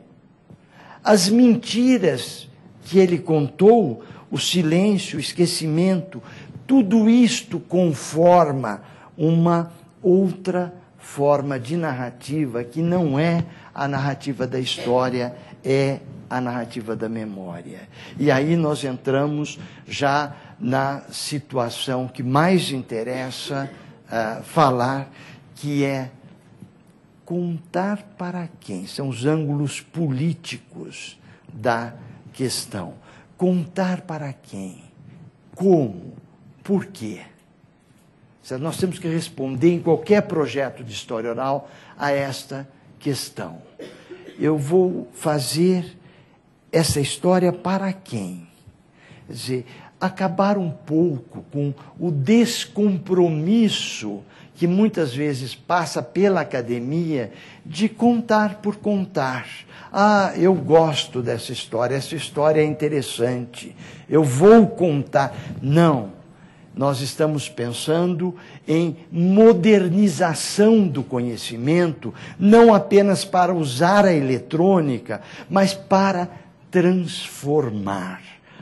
as mentiras que ele contou, o silêncio, o esquecimento, tudo isto conforma uma outra forma de narrativa que não é a narrativa da história, é a narrativa da memória. E aí nós entramos já na situação que mais interessa falar, que é contar para quem? São os ângulos políticos da questão. Contar para quem? Como? Por quê? Nós temos que responder em qualquer projeto de história oral a esta questão. Eu vou fazer essa história para quem? Quer dizer, acabar um pouco com o descompromisso que muitas vezes passa pela academia de contar por contar. Ah, eu gosto dessa história, essa história é interessante, eu vou contar. Não. Nós estamos pensando em modernização do conhecimento, não apenas para usar a eletrônica, mas para transformar.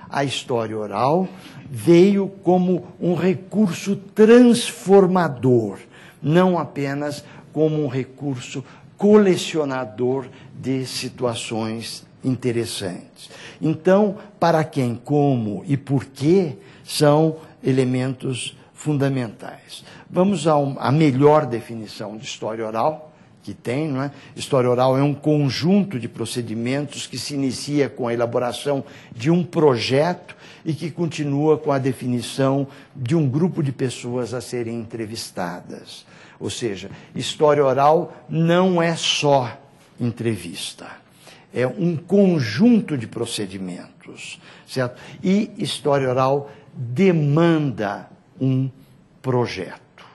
A história oral veio como um recurso transformador, não apenas como um recurso colecionador de situações interessantes. Então, para quem, como e por quê são elementos fundamentais. Vamos à melhor definição de história oral que tem, não é? História oral é um conjunto de procedimentos que se inicia com a elaboração de um projeto e que continua com a definição de um grupo de pessoas a serem entrevistadas. Ou seja, história oral não é só entrevista. É um conjunto de procedimentos, certo? E história oral demanda um projeto.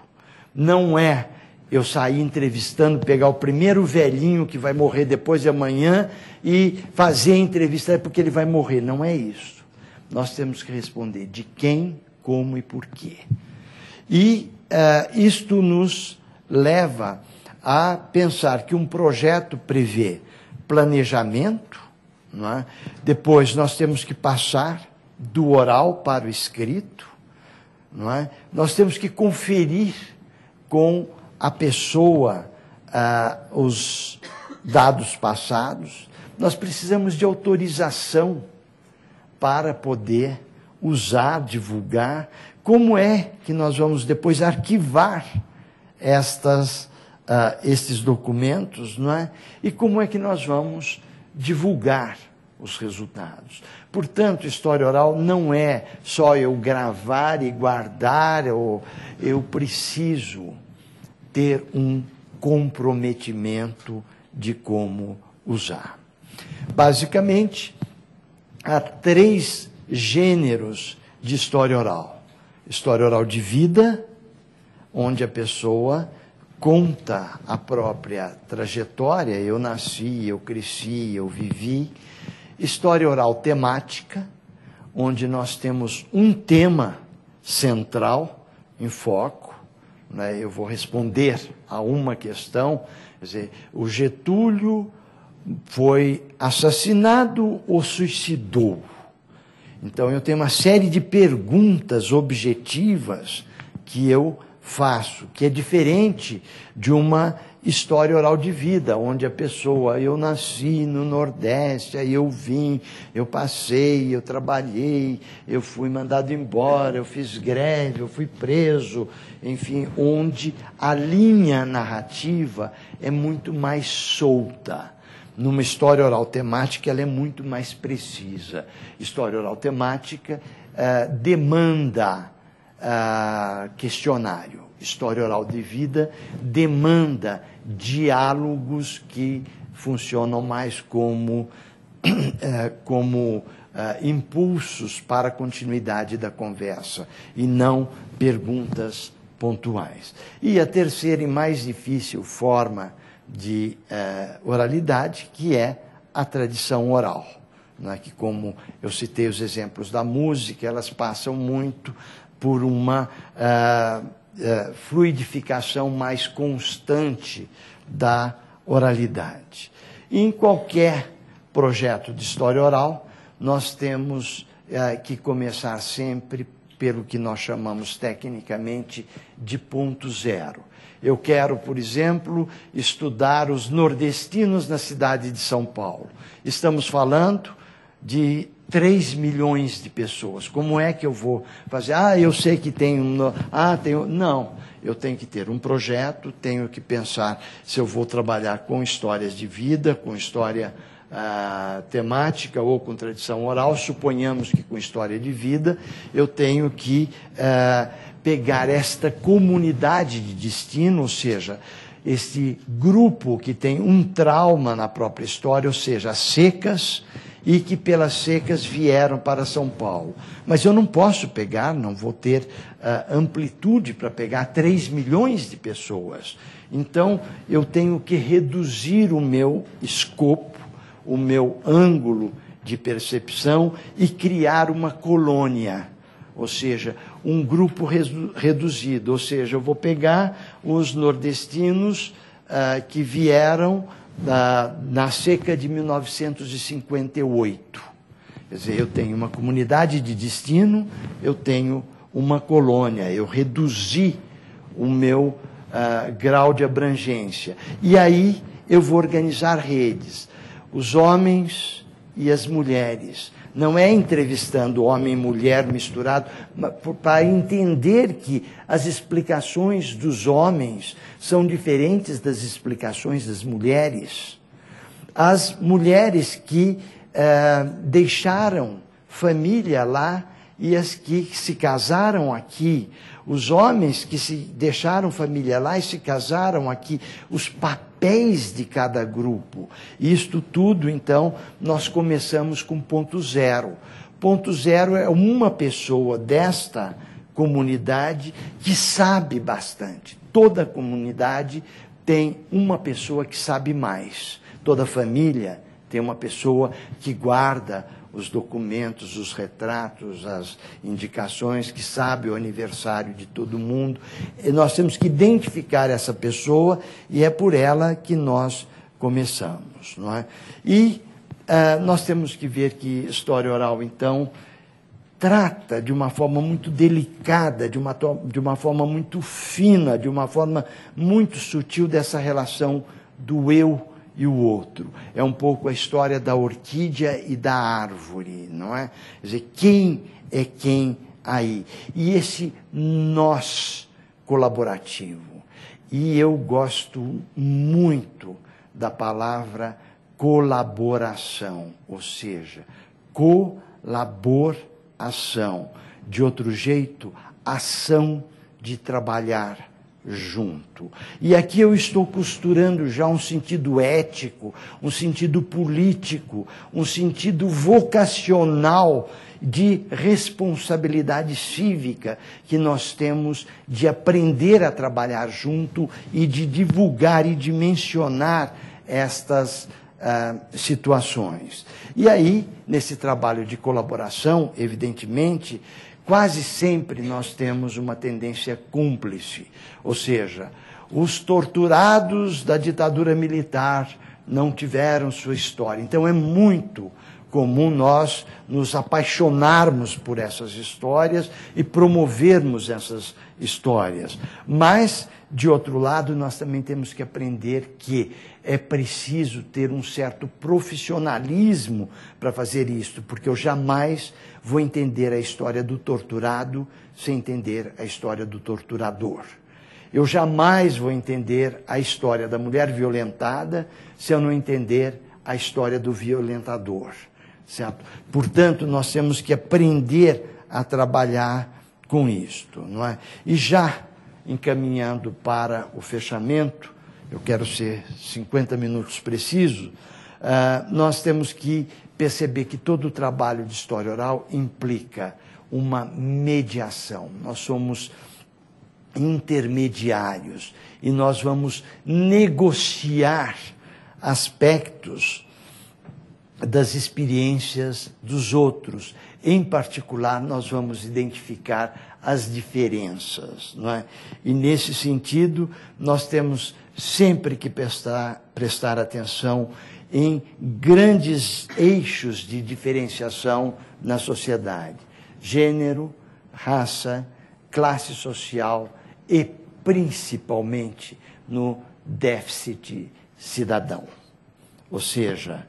Não é eu sair entrevistando, pegar o primeiro velhinho que vai morrer depois de amanhã e fazer a entrevista porque ele vai morrer. Não é isso. Nós temos que responder de quem, como e por quê. E isto nos leva a pensar que um projeto prevê planejamento, não é? Depois nós temos que passar do oral para o escrito, não é? Nós temos que conferir com a pessoa os dados passados, nós precisamos de autorização para poder usar, divulgar. Como é que nós vamos depois arquivar estes documentos, não é? E como é que nós vamos divulgar os resultados? Portanto, história oral não é só eu gravar e guardar, eu preciso ter um comprometimento de como usar. Basicamente, há 3 gêneros de história oral. História oral de vida, onde a pessoa conta a própria trajetória, eu nasci, eu cresci, eu vivi. História oral temática, onde nós temos um tema central em foco, né? Eu vou responder a uma questão, quer dizer, o Getúlio foi assassinado ou suicidou? Então, eu tenho uma série de perguntas objetivas que eu faço, que é diferente de uma história oral de vida, onde a pessoa, eu nasci no Nordeste, aí eu vim, eu passei, eu trabalhei, eu fui mandado embora, eu fiz greve, eu fui preso, enfim, onde a linha narrativa é muito mais solta. Numa história oral temática, ela é muito mais precisa. História oral temática demanda questionário. História oral de vida demanda diálogos que funcionam mais como impulsos para a continuidade da conversa e não perguntas pontuais. E a terceira e mais difícil forma de oralidade, que é a tradição oral, né? Que, como eu citei os exemplos da música, elas passam muito por uma fluidificação mais constante da oralidade. E em qualquer projeto de história oral, nós temos que começar sempre pelo que nós chamamos tecnicamente de ponto zero. Eu quero, por exemplo, estudar os nordestinos na cidade de São Paulo. Estamos falando de 3 milhões de pessoas. Como é que eu vou fazer? Eu sei que tem Não, eu tenho que ter um projeto, tenho que pensar se eu vou trabalhar com histórias de vida, com história temática ou com tradição oral. Suponhamos que com história de vida eu tenho que pegar esta comunidade de destino, ou seja, esse grupo que tem um trauma na própria história, ou seja, as secas, e que pelas secas vieram para São Paulo. Mas eu não posso pegar, não vou ter amplitude para pegar 3 milhões de pessoas. Então, eu tenho que reduzir o meu escopo, o meu ângulo de percepção e criar uma colônia, ou seja, um grupo reduzido. Ou seja, eu vou pegar os nordestinos que vieram na seca de 1958. Quer dizer, eu tenho uma comunidade de destino, eu tenho uma colônia, eu reduzi o meu grau de abrangência. E aí eu vou organizar redes, os homens e as mulheres. Não é entrevistando homem e mulher misturado, para entender que as explicações dos homens são diferentes das explicações das mulheres. As mulheres que deixaram família lá e as que se casaram aqui, os homens que se deixaram família lá e se casaram aqui, os papéis de cada grupo. Isto tudo, então, nós começamos com ponto zero. Ponto zero é uma pessoa desta comunidade que sabe bastante. Toda comunidade tem uma pessoa que sabe mais. Toda família tem uma pessoa que guarda os documentos, os retratos, as indicações, que sabe o aniversário de todo mundo. E nós temos que identificar essa pessoa e é por ela que nós começamos, não é? E nós temos que ver que história oral, então, trata de uma forma muito delicada, de uma forma muito fina, de uma forma muito sutil dessa relação do eu e o outro. É um pouco a história da orquídea e da árvore, não é? Quer dizer, quem é quem aí? E esse nós colaborativo. E eu gosto muito da palavra colaboração, ou seja, colaboração. De outro jeito, ação de trabalhar junto. E aqui eu estou costurando já um sentido ético, um sentido político, um sentido vocacional de responsabilidade cívica que nós temos de aprender a trabalhar junto e de divulgar e de mencionar estas situações. E aí, nesse trabalho de colaboração, evidentemente, quase sempre nós temos uma tendência cúmplice, ou seja, os torturados da ditadura militar não tiveram sua história. Então é muito comum nós nos apaixonarmos por essas histórias e promovermos essas histórias. Mas, de outro lado, nós também temos que aprender que é preciso ter um certo profissionalismo para fazer isto, porque eu jamais vou entender a história do torturado sem entender a história do torturador. Eu jamais vou entender a história da mulher violentada se eu não entender a história do violentador, certo? Portanto, nós temos que aprender a trabalhar com isto, não é? E já encaminhando para o fechamento, eu quero ser 50 minutos preciso, nós temos que perceber que todo o trabalho de história oral implica uma mediação. Nós somos intermediários e nós vamos negociar aspectos das experiências dos outros. Em particular, nós vamos identificar as diferenças, não é? E, nesse sentido, nós temos sempre que prestar atenção em grandes eixos de diferenciação na sociedade: gênero, raça, classe social e, principalmente, no déficit cidadão. Ou seja,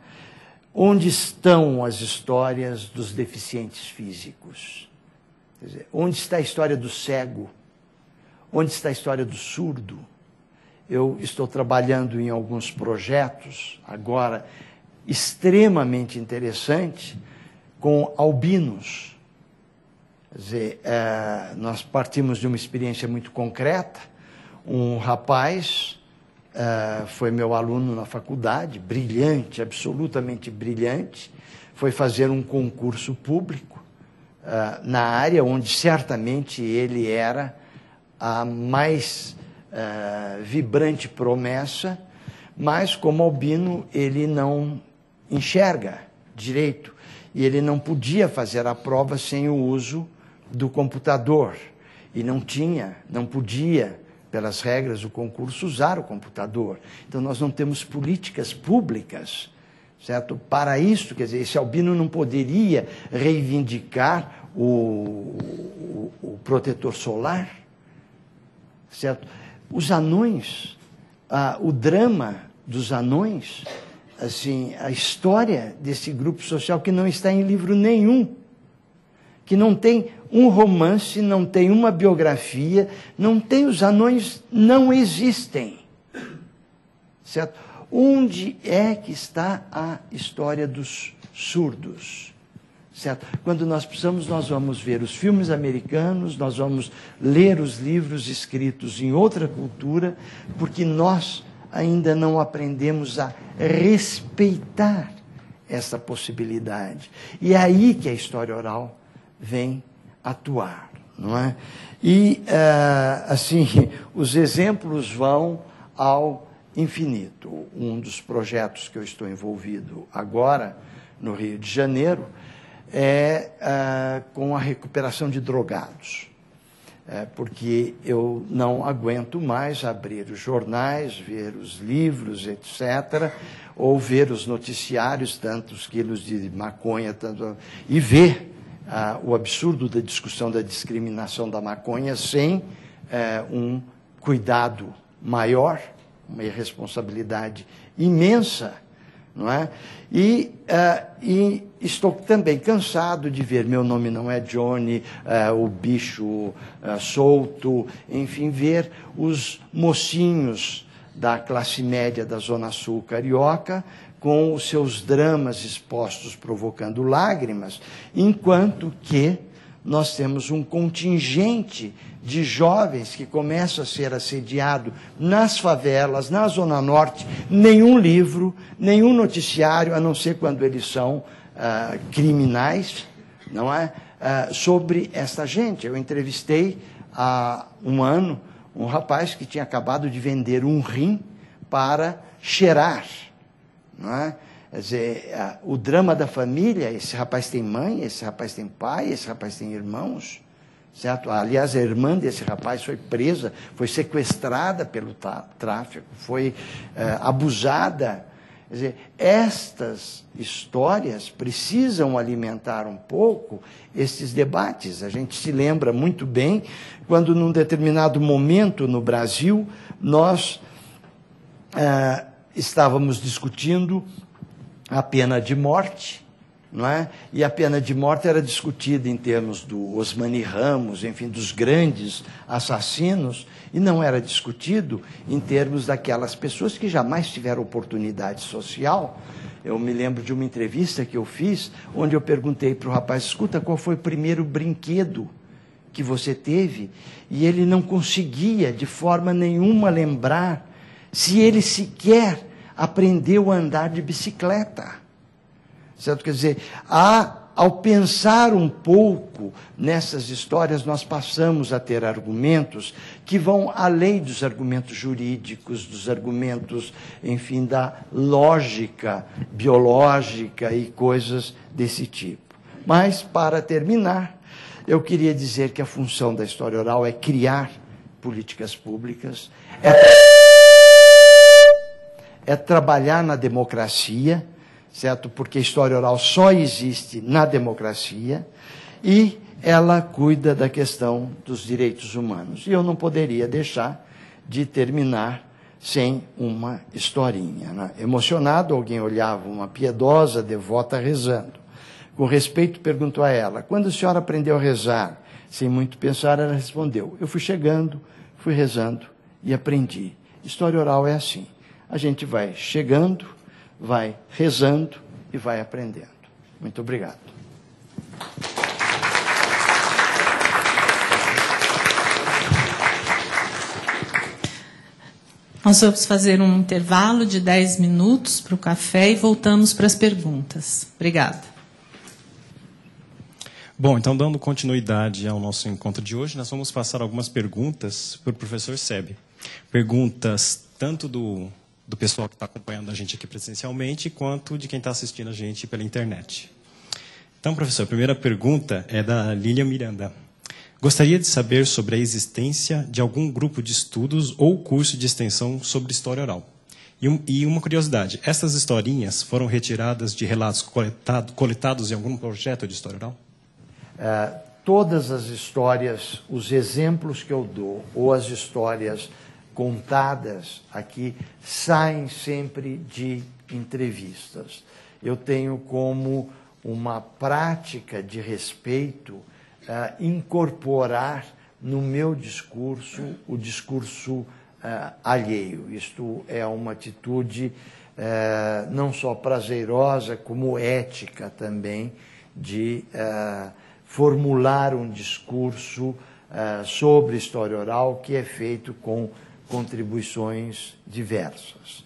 onde estão as histórias dos deficientes físicos? Quer dizer, onde está a história do cego? Onde está a história do surdo? Eu estou trabalhando em alguns projetos, agora, extremamente interessantes, com albinos. Quer dizer, nós partimos de uma experiência muito concreta. Um rapaz foi meu aluno na faculdade, brilhante, absolutamente brilhante, foi fazer um concurso público na área onde certamente ele era a mais vibrante promessa, mas como albino ele não enxerga direito e ele não podia fazer a prova sem o uso do computador e não podia, pelas regras do concurso, usar o computador. Então nós não temos políticas públicas, certo? Para isso, quer dizer, esse albino não poderia reivindicar o protetor solar, certo? os anões, o drama dos anões, assim, a história desse grupo social que não está em livro nenhum, que não tem um romance, não tem uma biografia, não tem, os anões não existem. Certo? Onde é que está a história dos surdos? Certo? Quando nós precisamos, nós vamos ver os filmes americanos, nós vamos ler os livros escritos em outra cultura, porque nós ainda não aprendemos a respeitar essa possibilidade. E é aí que a história oral vem atuar, não é? E, assim, os exemplos vão ao infinito. Um dos projetos que eu estou envolvido agora, no Rio de Janeiro, é com a recuperação de drogados. Porque eu não aguento mais abrir os jornais, ver os livros, etc., ou ver os noticiários, tantos quilos de maconha, e ver o absurdo da discussão da discriminação da maconha sem um cuidado maior, uma irresponsabilidade imensa, não é? E estou também cansado de ver Meu Nome Não É Johnny, O Bicho Solto, enfim, ver os mocinhos da classe média da Zona Sul carioca com os seus dramas expostos provocando lágrimas, enquanto que nós temos um contingente de jovens que começa a ser assediado nas favelas, na Zona Norte, nenhum livro, nenhum noticiário, a não ser quando eles são criminais, não é? Sobre esta gente. Eu entrevistei há um ano um rapaz que tinha acabado de vender um rim para cheirar, não é? Quer dizer, o drama da família, esse rapaz tem mãe, esse rapaz tem pai, esse rapaz tem irmãos, certo? Aliás, a irmã desse rapaz foi presa, foi sequestrada pelo tráfico, foi abusada. Quer dizer, estas histórias precisam alimentar um pouco esses debates. A gente se lembra muito bem quando, num determinado momento no Brasil, nós estávamos discutindo a pena de morte, não é? E a pena de morte era discutida em termos do Osmani Ramos, enfim, dos grandes assassinos, e não era discutido em termos daquelas pessoas que jamais tiveram oportunidade social. Eu me lembro de uma entrevista que eu fiz, onde eu perguntei para o rapaz, escuta, qual foi o primeiro brinquedo que você teve? E ele não conseguia, de forma nenhuma, lembrar se ele sequer aprendeu a andar de bicicleta. Certo? Quer dizer, ao pensar um pouco nessas histórias, nós passamos a ter argumentos que vão além dos argumentos jurídicos, dos argumentos, enfim, da lógica biológica e coisas desse tipo. Mas, para terminar, eu queria dizer que a função da história oral é criar políticas públicas, é trabalhar na democracia, certo? Porque a história oral só existe na democracia, e ela cuida da questão dos direitos humanos. E eu não poderia deixar de terminar sem uma historinha, né? Emocionado, alguém olhava uma piedosa, devota rezando. Com respeito, perguntou a ela, quando a senhora aprendeu a rezar? Sem muito pensar, ela respondeu, eu fui chegando, fui rezando e aprendi. História oral é assim. A gente vai chegando, vai rezando e vai aprendendo. Muito obrigado. Nós vamos fazer um intervalo de 10 minutos para o café e voltamos para as perguntas. Obrigada. Bom, então, dando continuidade ao nosso encontro de hoje, nós vamos passar algumas perguntas para o professor Sebe. Perguntas tanto do pessoal que está acompanhando a gente aqui presencialmente, quanto de quem está assistindo a gente pela internet. Então, professor, a primeira pergunta é da Lília Miranda. Gostaria de saber sobre a existência de algum grupo de estudos ou curso de extensão sobre história oral. E uma curiosidade, essas historinhas foram retiradas de relatos coletados em algum projeto de história oral? Todas as histórias, os exemplos que eu dou, ou as histórias contadas aqui saem sempre de entrevistas. Eu tenho como uma prática de respeito incorporar no meu discurso o discurso alheio. Isto é uma atitude não só prazerosa, como ética também, de formular um discurso sobre história oral que é feito com contribuições diversas.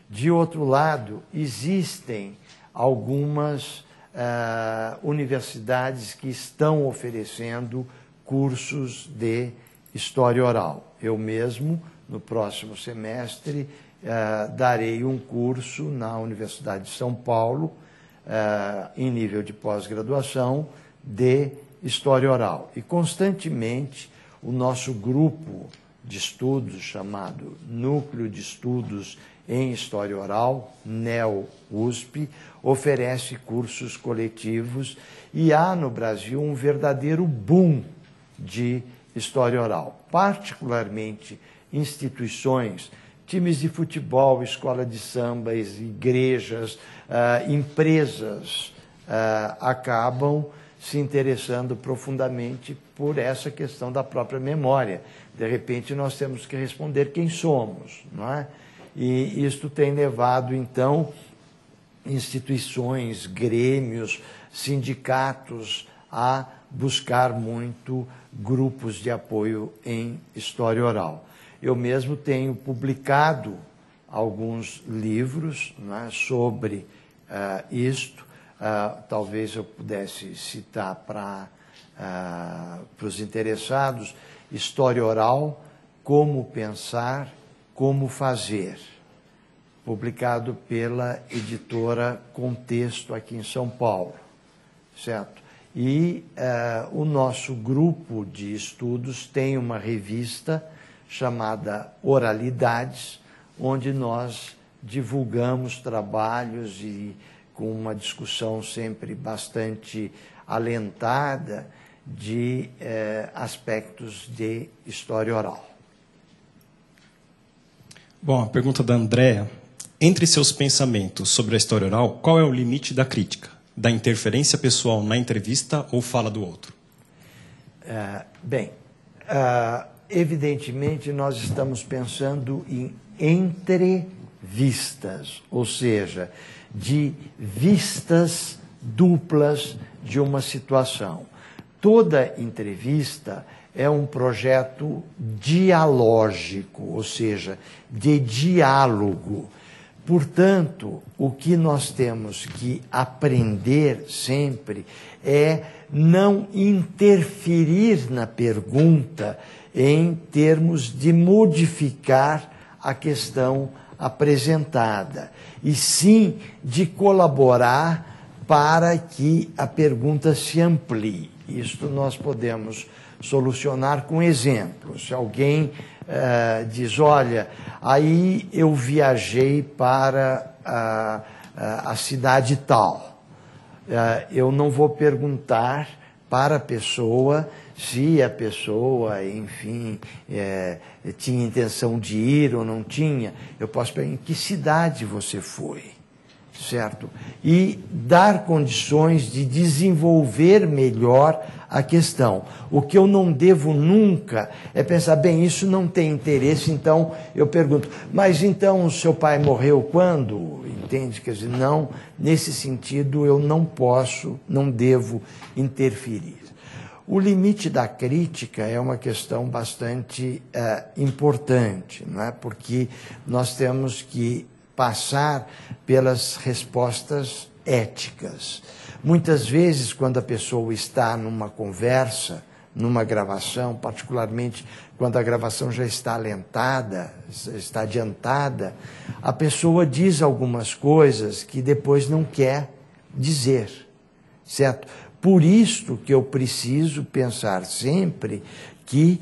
De outro lado, existem algumas universidades que estão oferecendo cursos de história oral. Eu mesmo, no próximo semestre, darei um curso na Universidade de São Paulo, em nível de pós-graduação, de história oral. E, constantemente, o nosso grupo de estudos, chamado Núcleo de Estudos em História Oral, NEO-USP, oferece cursos coletivos e há no Brasil um verdadeiro boom de história oral, particularmente instituições, times de futebol, escola de samba, igrejas, empresas acabam se interessando profundamente por essa questão da própria memória. De repente, nós temos que responder quem somos, não é? E isto tem levado, então, instituições, grêmios, sindicatos a buscar muito grupos de apoio em história oral. Eu mesmo tenho publicado alguns livros, né, sobre isto. Talvez eu pudesse citar para os interessados: História Oral, Como Pensar, Como Fazer, publicado pela editora Contexto, aqui em São Paulo, certo? E o nosso grupo de estudos tem uma revista chamada Oralidades, onde nós divulgamos trabalhos e com uma discussão sempre bastante alentada de aspectos de história oral. Bom, a pergunta da Andréa: entre seus pensamentos sobre a história oral, qual é o limite da crítica, da interferência pessoal na entrevista ou fala do outro? Evidentemente, nós estamos pensando em entrevistas, ou seja, de vistas duplas de uma situação. Toda entrevista é um projeto dialógico, ou seja, de diálogo. Portanto, o que nós temos que aprender sempre é não interferir na pergunta em termos de modificar a questão apresentada, e sim de colaborar para que a pergunta se amplie. Isto nós podemos solucionar com exemplos. Se alguém diz: olha, aí eu viajei para a cidade tal, eu não vou perguntar para a pessoa se a pessoa, enfim, tinha intenção de ir ou não tinha. Eu posso perguntar: em que cidade você foi? Certo? E dar condições de desenvolver melhor a questão. O que eu não devo nunca é pensar: bem, isso não tem interesse, então eu pergunto: mas então o seu pai morreu quando? Entende? Quer dizer, não, nesse sentido eu não posso, não devo interferir. O limite da crítica é uma questão bastante importante, não é? Porque nós temos que passar pelas respostas éticas. Muitas vezes, quando a pessoa está numa conversa, numa gravação, particularmente quando a gravação já está alentada, está adiantada, a pessoa diz algumas coisas que depois não quer dizer, certo? Por isso que eu preciso pensar sempre que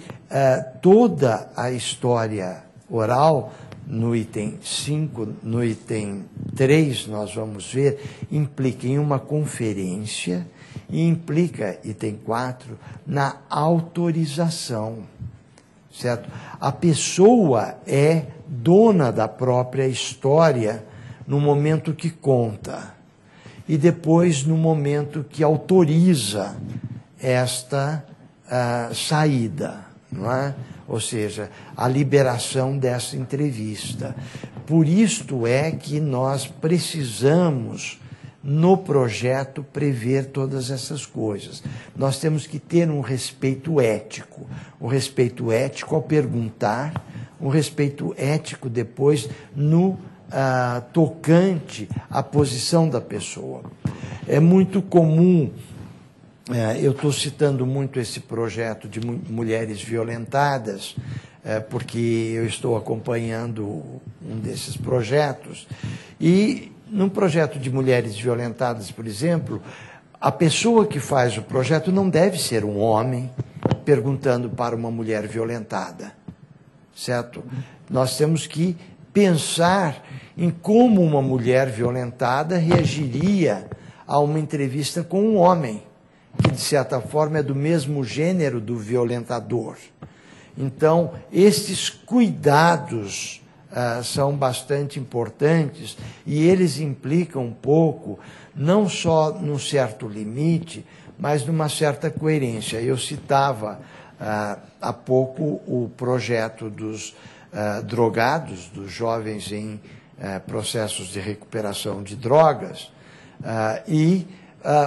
toda a história oral, no item 5, no item 3, nós vamos ver, implica em uma conferência e implica, item 4, na autorização, certo? A pessoa é dona da própria história no momento que conta e depois no momento que autoriza esta saída, não é? Ou seja, a liberação dessa entrevista. Por isto é que nós precisamos, no projeto, prever todas essas coisas. Nós temos que ter um respeito ético. O respeito ético ao perguntar, o respeito ético depois no tocante à posição da pessoa. É muito comum, eu estou citando muito esse projeto de mulheres violentadas, porque eu estou acompanhando um desses projetos, e num projeto de mulheres violentadas, por exemplo, a pessoa que faz o projeto não deve ser um homem perguntando para uma mulher violentada, certo? Nós temos que pensar em como uma mulher violentada reagiria a uma entrevista com um homem, que de certa forma é do mesmo gênero do violentador. Então, estes cuidados são bastante importantes e eles implicam um pouco, não só num certo limite, mas numa certa coerência. Eu citava há pouco o projeto dos drogados, dos jovens em processos de recuperação de drogas, e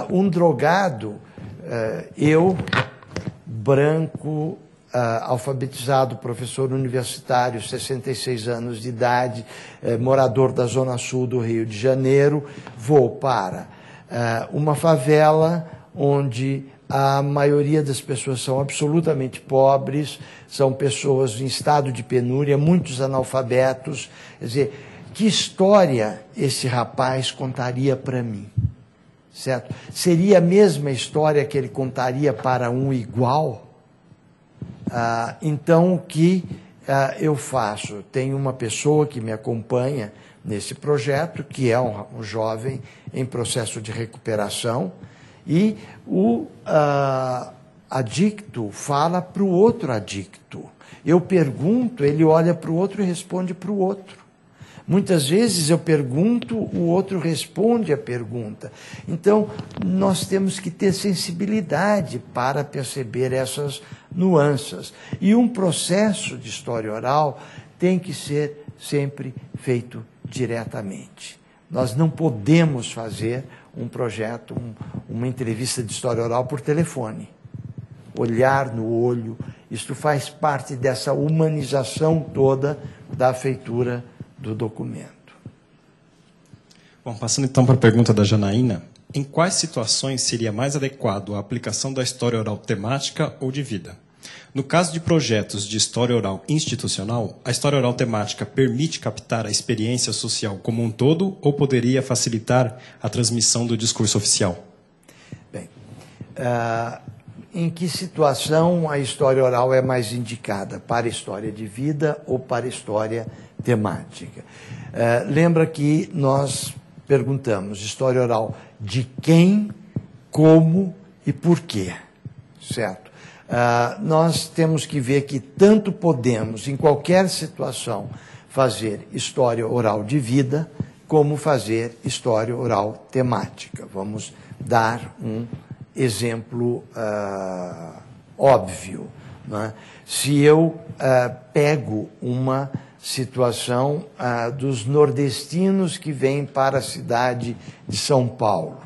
um drogado, eu, branco, alfabetizado, professor universitário, 66 anos de idade, morador da Zona Sul do Rio de Janeiro, vou para uma favela onde a maioria das pessoas são absolutamente pobres, são pessoas em estado de penúria, muitos analfabetos. Quer dizer, que história esse rapaz contaria para mim? Certo? Seria a mesma história que ele contaria para um igual? Então, o que eu faço? Tenho uma pessoa que me acompanha nesse projeto, que é um jovem em processo de recuperação, e o adicto fala para o outro adicto. Eu pergunto, ele olha para o outro e responde para o outro. Muitas vezes eu pergunto, o outro responde a pergunta. Então, nós temos que ter sensibilidade para perceber essas nuances. E um processo de história oral tem que ser sempre feito diretamente. Nós não podemos fazer um projeto, uma entrevista de história oral por telefone. Olhar no olho, isto faz parte dessa humanização toda da feitura do documento. Bom, passando então para a pergunta da Janaína, em quais situações seria mais adequado a aplicação da história oral temática ou de vida? No caso de projetos de história oral institucional, a história oral temática permite captar a experiência social como um todo ou poderia facilitar a transmissão do discurso oficial? Bem, em que situação a história oral é mais indicada? Para a história de vida ou para a história temática? Lembra que nós perguntamos história oral de quem, como e por quê, certo? Nós temos que ver que tanto podemos, em qualquer situação, fazer história oral de vida, como fazer história oral temática. Vamos dar um exemplo óbvio, não é? Se eu pego uma situação dos nordestinos que vêm para a cidade de São Paulo,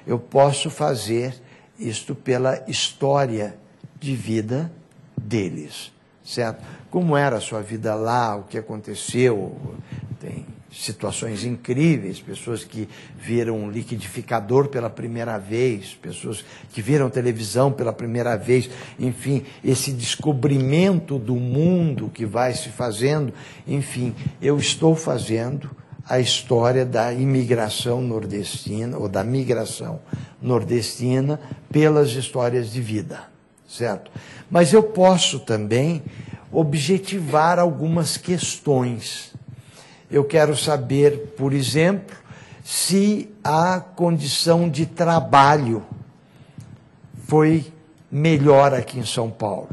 eu posso fazer isto pela história de vida deles, certo? Como era a sua vida lá, o que aconteceu, tem situações incríveis, pessoas que viram um liquidificador pela primeira vez, pessoas que viram televisão pela primeira vez, enfim, esse descobrimento do mundo que vai se fazendo, enfim, eu estou fazendo a história da imigração nordestina, ou da migração nordestina, pelas histórias de vida. Certo? Mas eu posso também objetivar algumas questões. Eu quero saber, por exemplo, se a condição de trabalho foi melhor aqui em São Paulo.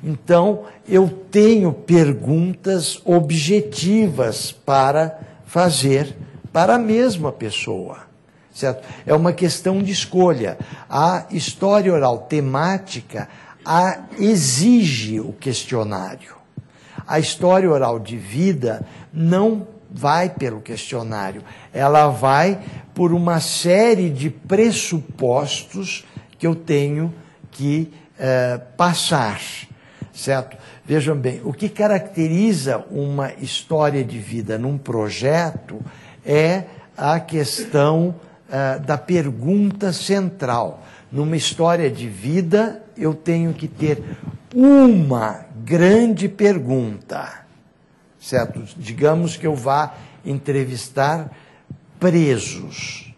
Então, eu tenho perguntas objetivas para fazer para a mesma pessoa, certo? É uma questão de escolha. A história oral temática exige o questionário. A história oral de vida não vai pelo questionário, ela vai por uma série de pressupostos que eu tenho que passar, certo? Vejam bem, o que caracteriza uma história de vida num projeto é a questão da pergunta central. Numa história de vida, eu tenho que ter uma grande pergunta, certo? Digamos que eu vá entrevistar presos,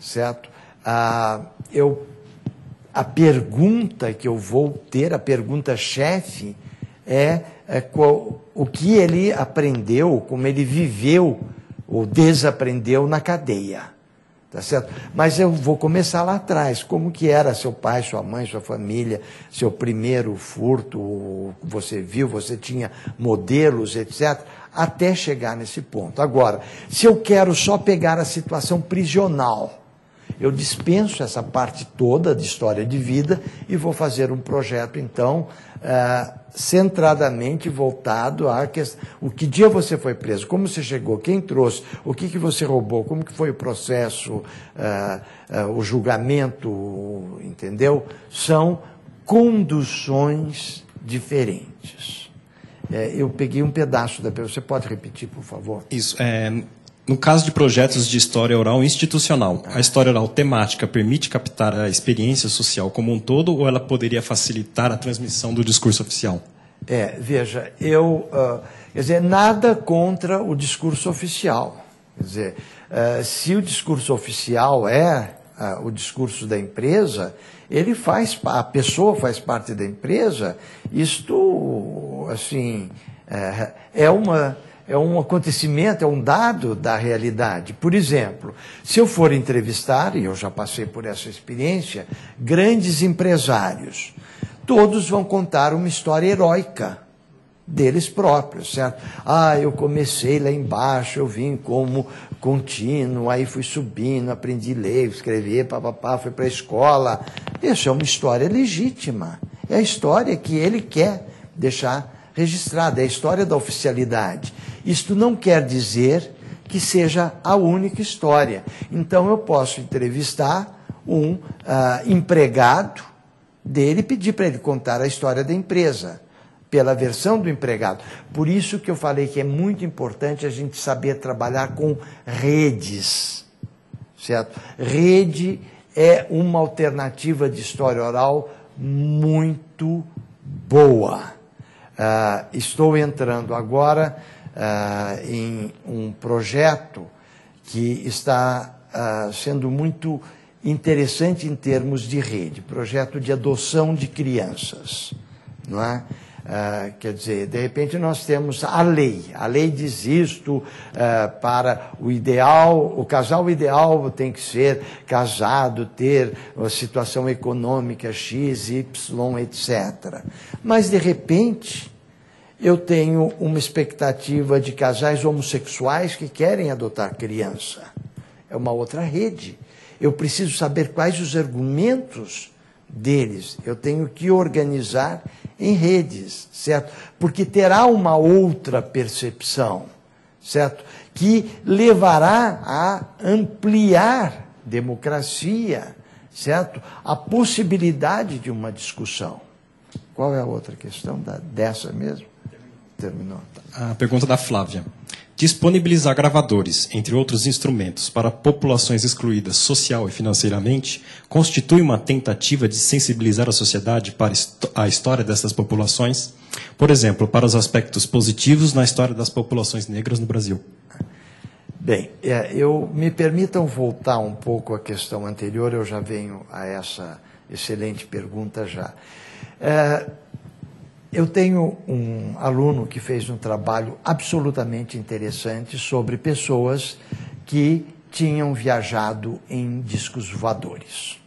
certo? A pergunta que eu vou ter, a pergunta-chefe, o que ele aprendeu, como ele viveu ou desaprendeu na cadeia. Tá certo? Mas eu vou começar lá atrás. Como que era seu pai, sua mãe, sua família, seu primeiro furto, você viu, você tinha modelos, etc., até chegar nesse ponto. Agora, se eu quero só pegar a situação prisional, eu dispenso essa parte toda de história de vida e vou fazer um projeto, então, centradamente voltado a questão. O que dia você foi preso? Como você chegou? Quem trouxe? O que você roubou? Como que foi o processo? O julgamento? Entendeu? São conduções diferentes. Eu peguei um pedaço da pergunta. Você pode repetir, por favor? Isso. No caso de projetos de história oral institucional, a história oral temática permite captar a experiência social como um todo ou ela poderia facilitar a transmissão do discurso oficial? Veja, quer dizer, nada contra o discurso oficial. Quer dizer, se o discurso oficial é o discurso da empresa, a pessoa faz parte da empresa, isto, assim, é um acontecimento, é um dado da realidade. Por exemplo, se eu for entrevistar, e eu já passei por essa experiência, grandes empresários, todos vão contar uma história heróica deles próprios, certo? Eu comecei lá embaixo, eu vim como contínuo, aí fui subindo, aprendi a ler, escrever, fui para a escola. Isso é uma história legítima. É a história que ele quer deixar registrada, é a história da oficialidade. Isto não quer dizer que seja a única história. Então, eu posso entrevistar um empregado dele e pedir para ele contar a história da empresa, pela versão do empregado. Por isso que eu falei que é muito importante a gente saber trabalhar com redes, certo? Rede é uma alternativa de história oral muito boa. Estou entrando agora em um projeto que está sendo muito interessante em termos de rede, projeto de adoção de crianças, não é? Quer dizer, de repente nós temos a lei diz isto, para o ideal, o casal ideal tem que ser casado, ter uma situação econômica X, Y, etc. Mas, de repente, eu tenho uma expectativa de casais homossexuais que querem adotar criança. É uma outra rede. Eu preciso saber quais os argumentos deles. Eu tenho que organizar em redes, certo? Porque terá uma outra percepção, certo? Que levará a ampliar democracia, certo? A possibilidade de uma discussão. Qual é a outra questão dessa mesmo? Terminou. A pergunta da Flávia. Disponibilizar gravadores, entre outros instrumentos, para populações excluídas social e financeiramente, constitui uma tentativa de sensibilizar a sociedade para a história dessas populações? Por exemplo, para os aspectos positivos na história das populações negras no Brasil. Bem, me permitam voltar um pouco à questão anterior, eu já venho a essa excelente pergunta já. Eu tenho um aluno que fez um trabalho absolutamente interessante sobre pessoas que tinham viajado em discos voadores,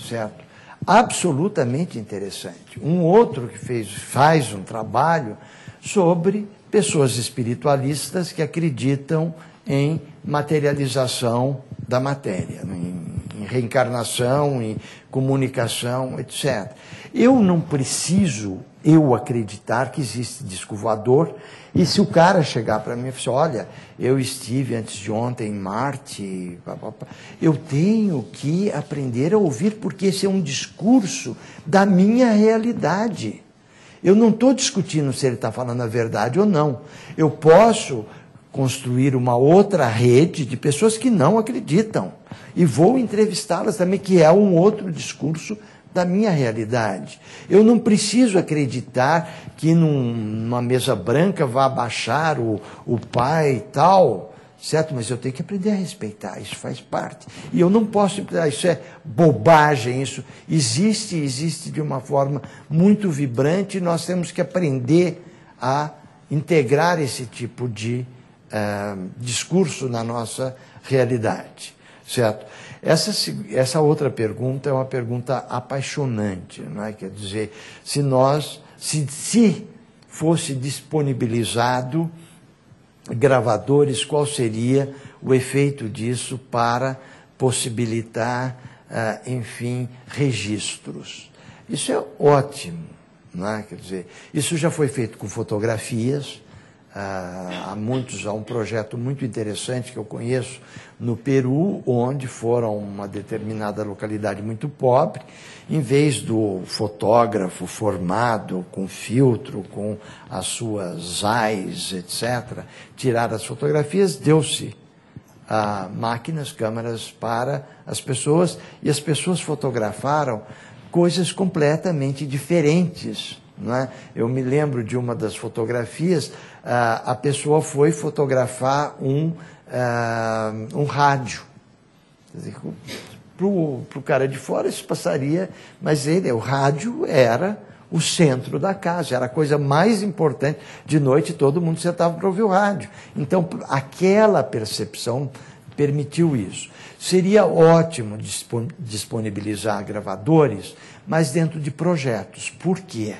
certo? absolutamente interessante. Um outro que faz um trabalho sobre pessoas espiritualistas que acreditam em materialização da matéria, em reencarnação, em comunicação, etc. Eu não preciso acreditar que existe disco voador, e se o cara chegar para mim e falar, olha, eu estive antes de ontem em Marte, eu tenho que aprender a ouvir, porque esse é um discurso da minha realidade. Eu não estou discutindo se ele está falando a verdade ou não. Eu posso construir uma outra rede de pessoas que não acreditam. E vou entrevistá-las também, que é um outro discurso da minha realidade. Eu não preciso acreditar que numa mesa branca vá baixar o pai e tal, certo? Mas eu tenho que aprender a respeitar, isso faz parte. E eu não posso, isso é bobagem, isso existe de uma forma muito vibrante, e nós temos que aprender a integrar esse tipo de discurso na nossa realidade, certo? Essa outra pergunta é uma pergunta apaixonante, não é? Quer dizer, se fosse disponibilizado gravadores, qual seria o efeito disso para possibilitar, enfim, registros? Isso é ótimo, não é? Quer dizer, isso já foi feito com fotografias. Há um projeto muito interessante que eu conheço no Peru, onde foram uma determinada localidade muito pobre, em vez do fotógrafo formado, com filtro, com as suas eyes, etc., tirar as fotografias, deu-se máquinas, câmeras para as pessoas, e as pessoas fotografaram coisas completamente diferentes. Não é? Eu me lembro de uma das fotografias, a pessoa foi fotografar um rádio. Para o cara de fora isso passaria, mas o rádio era o centro da casa, era a coisa mais importante. De noite todo mundo sentava para ouvir o rádio. Então aquela percepção permitiu isso. Seria ótimo disponibilizar gravadores, mas dentro de projetos. Por quê?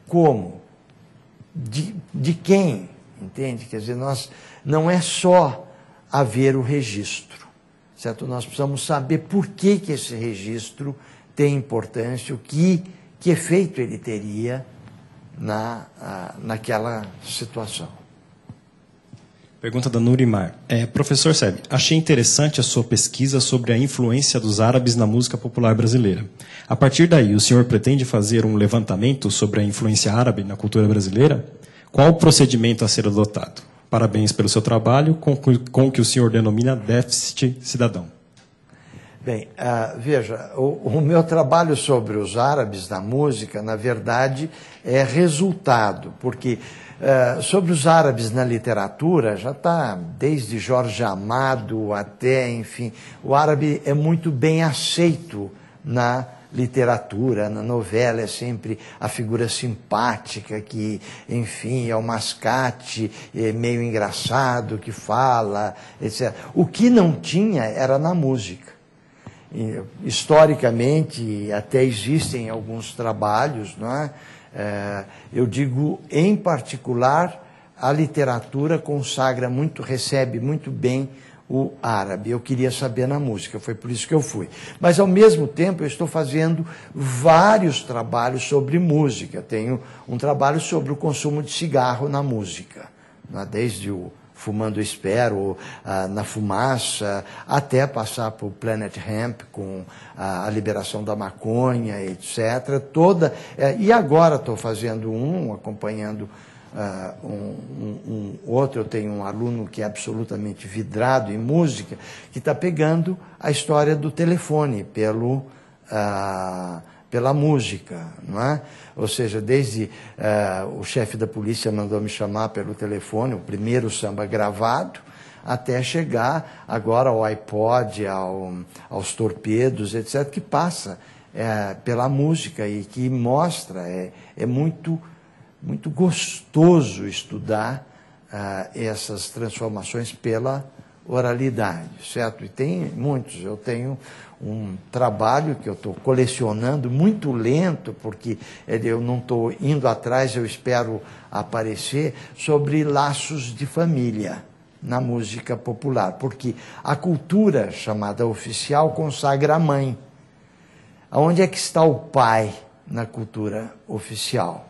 Como? De quem? Entende? Quer dizer, não é só haver o registro, certo? Nós precisamos saber por que esse registro tem importância, que efeito ele teria naquela situação. Pergunta da Nurimar. Professor Seb, achei interessante a sua pesquisa sobre a influência dos árabes na música popular brasileira. A partir daí, o senhor pretende fazer um levantamento sobre a influência árabe na cultura brasileira? Qual o procedimento a ser adotado? Parabéns pelo seu trabalho, com o que o senhor denomina déficit cidadão. Bem, veja, o meu trabalho sobre os árabes na música, na verdade, é resultado, porque sobre os árabes na literatura, já está desde Jorge Amado até, enfim, o árabe é muito bem aceito na literatura, na novela, é sempre a figura simpática que, enfim, é o mascate, meio engraçado, que fala, etc. O que não tinha era na música. Historicamente, até existem alguns trabalhos, não é? Eu digo, em particular, a literatura recebe muito bem o árabe. Eu queria saber na música, foi por isso que eu fui. Mas, ao mesmo tempo, eu estou fazendo vários trabalhos sobre música. Tenho um trabalho sobre o consumo de cigarro na música, né? Desde o Fumando Espero, na Fumaça, até passar para o Planet Hemp, com a liberação da maconha, etc. E agora estou fazendo acompanhando outro. Eu tenho um aluno que é absolutamente vidrado em música, que está pegando a história do telefone pela música, não é? Ou seja, desde o chefe da polícia mandou me chamar pelo telefone, o primeiro samba gravado, até chegar agora ao iPod, aos torpedos, etc., que passa pela música e que mostra, é muito, muito gostoso estudar essas transformações pela oralidade, certo? E tem muitos. Eu tenho um trabalho que eu estou colecionando, muito lento, porque eu não estou indo atrás, eu espero aparecer, sobre laços de família na música popular, porque a cultura chamada oficial consagra a mãe. Aonde é que está o pai na cultura oficial?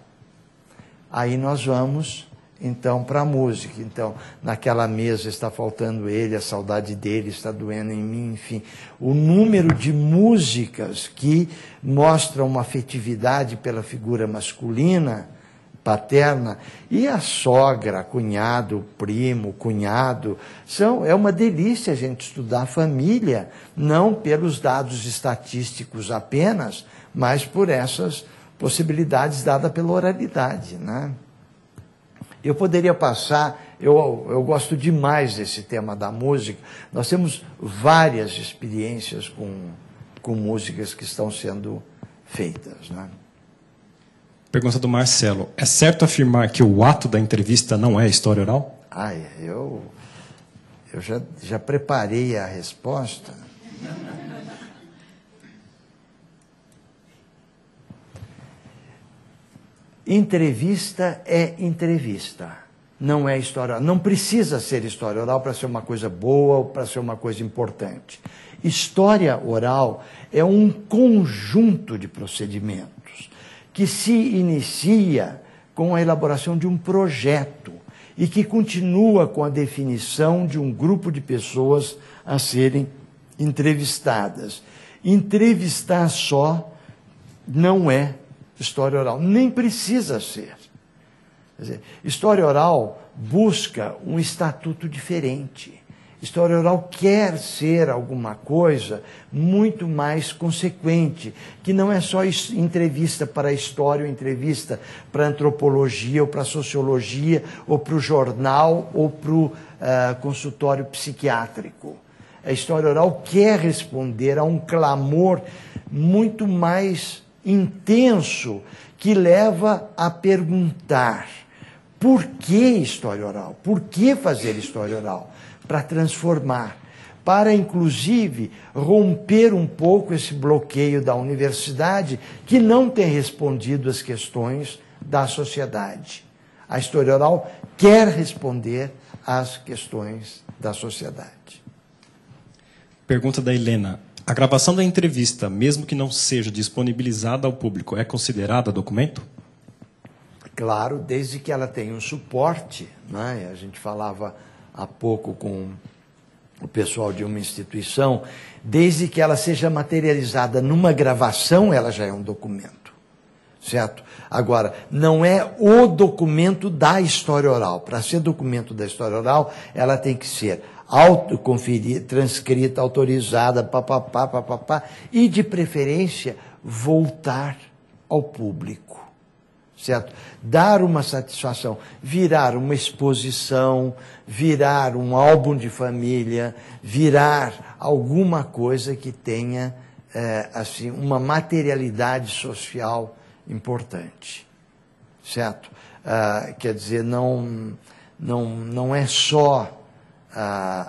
Aí nós vamos, então, para a música. Então, naquela mesa está faltando ele, a saudade dele está doendo em mim, enfim. O número de músicas que mostram uma afetividade pela figura masculina, paterna, e a sogra, cunhado, primo, cunhado, é uma delícia a gente estudar a família, não pelos dados estatísticos apenas, mas por essas possibilidades dadas pela oralidade, né? Eu poderia passar, eu gosto demais desse tema da música. Nós temos várias experiências com músicas que estão sendo feitas, né? Pergunta do Marcelo. É certo afirmar que o ato da entrevista não é história oral? Eu já preparei a resposta. Entrevista é entrevista, não é história oral. Não precisa ser história oral para ser uma coisa boa ou para ser uma coisa importante. História oral é um conjunto de procedimentos que se inicia com a elaboração de um projeto e que continua com a definição de um grupo de pessoas a serem entrevistadas. Entrevistar só não é história oral, nem precisa ser. Quer dizer, história oral busca um estatuto diferente. História oral quer ser alguma coisa muito mais consequente, que não é só entrevista para a história, ou entrevista para a antropologia, ou para a sociologia, ou para o jornal, ou para o consultório psiquiátrico. A história oral quer responder a um clamor muito mais intenso, que leva a perguntar: por que história oral? Por que fazer história oral? Para transformar, para inclusive romper um pouco esse bloqueio da universidade que não tem respondido às questões da sociedade. A história oral quer responder às questões da sociedade. Pergunta da Helena. A gravação da entrevista, mesmo que não seja disponibilizada ao público, é considerada documento? Claro, desde que ela tenha um suporte, né? A gente falava há pouco com o pessoal de uma instituição, desde que ela seja materializada numa gravação, ela já é um documento, certo? Agora, não é o documento da história oral. Para ser documento da história oral, ela tem que ser autoconferida, transcrita, autorizada, papapá, e de preferência voltar ao público, certo? Dar uma satisfação, virar uma exposição, virar um álbum de família, virar alguma coisa que tenha assim uma materialidade social importante, certo? Quer dizer, não é só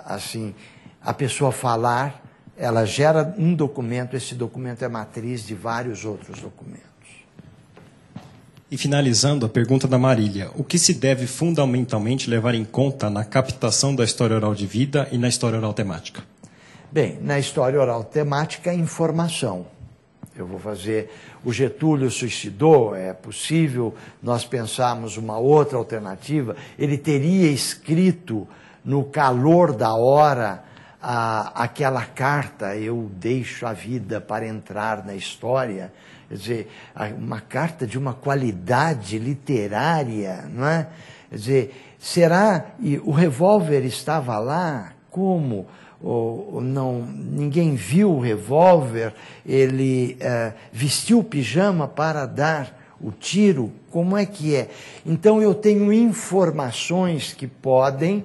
assim, a pessoa falar, ela gera um documento, esse documento é matriz de vários outros documentos. E finalizando, a pergunta da Marília. O que se deve fundamentalmente levar em conta na captação da história oral de vida e na história oral temática? Bem, na história oral temática, informação. Eu vou fazer... O Getúlio suicidou, é possível nós pensarmos uma outra alternativa. Ele teria escrito no calor da hora aquela carta, eu deixo a vida para entrar na história, quer dizer, uma carta de uma qualidade literária, não é? Quer dizer, será, e o revólver estava lá, como? Não, ninguém viu o revólver, ele vestiu o pijama para dar o tiro, como é que é? Então eu tenho informações que podem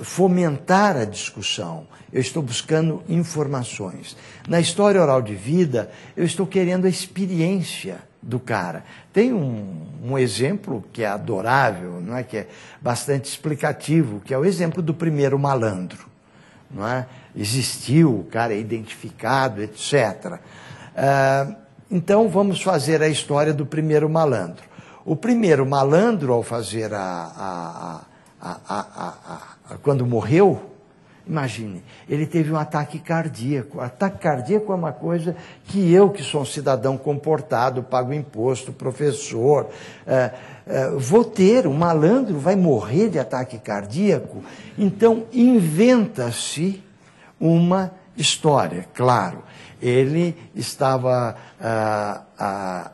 fomentar a discussão. Eu estou buscando informações. Na história oral de vida, eu estou querendo a experiência do cara. Tem um exemplo que é adorável, não é? Que é bastante explicativo, que é o exemplo do primeiro malandro. Não é? Existiu, o cara é identificado, etc. Então, vamos fazer a história do primeiro malandro. O primeiro malandro, ao fazer quando morreu, imagine, ele teve um ataque cardíaco. Ataque cardíaco é uma coisa que eu, que sou um cidadão comportado, pago imposto, professor, vou ter. Um malandro vai morrer de ataque cardíaco? Então, inventa-se uma história, claro. Ele estava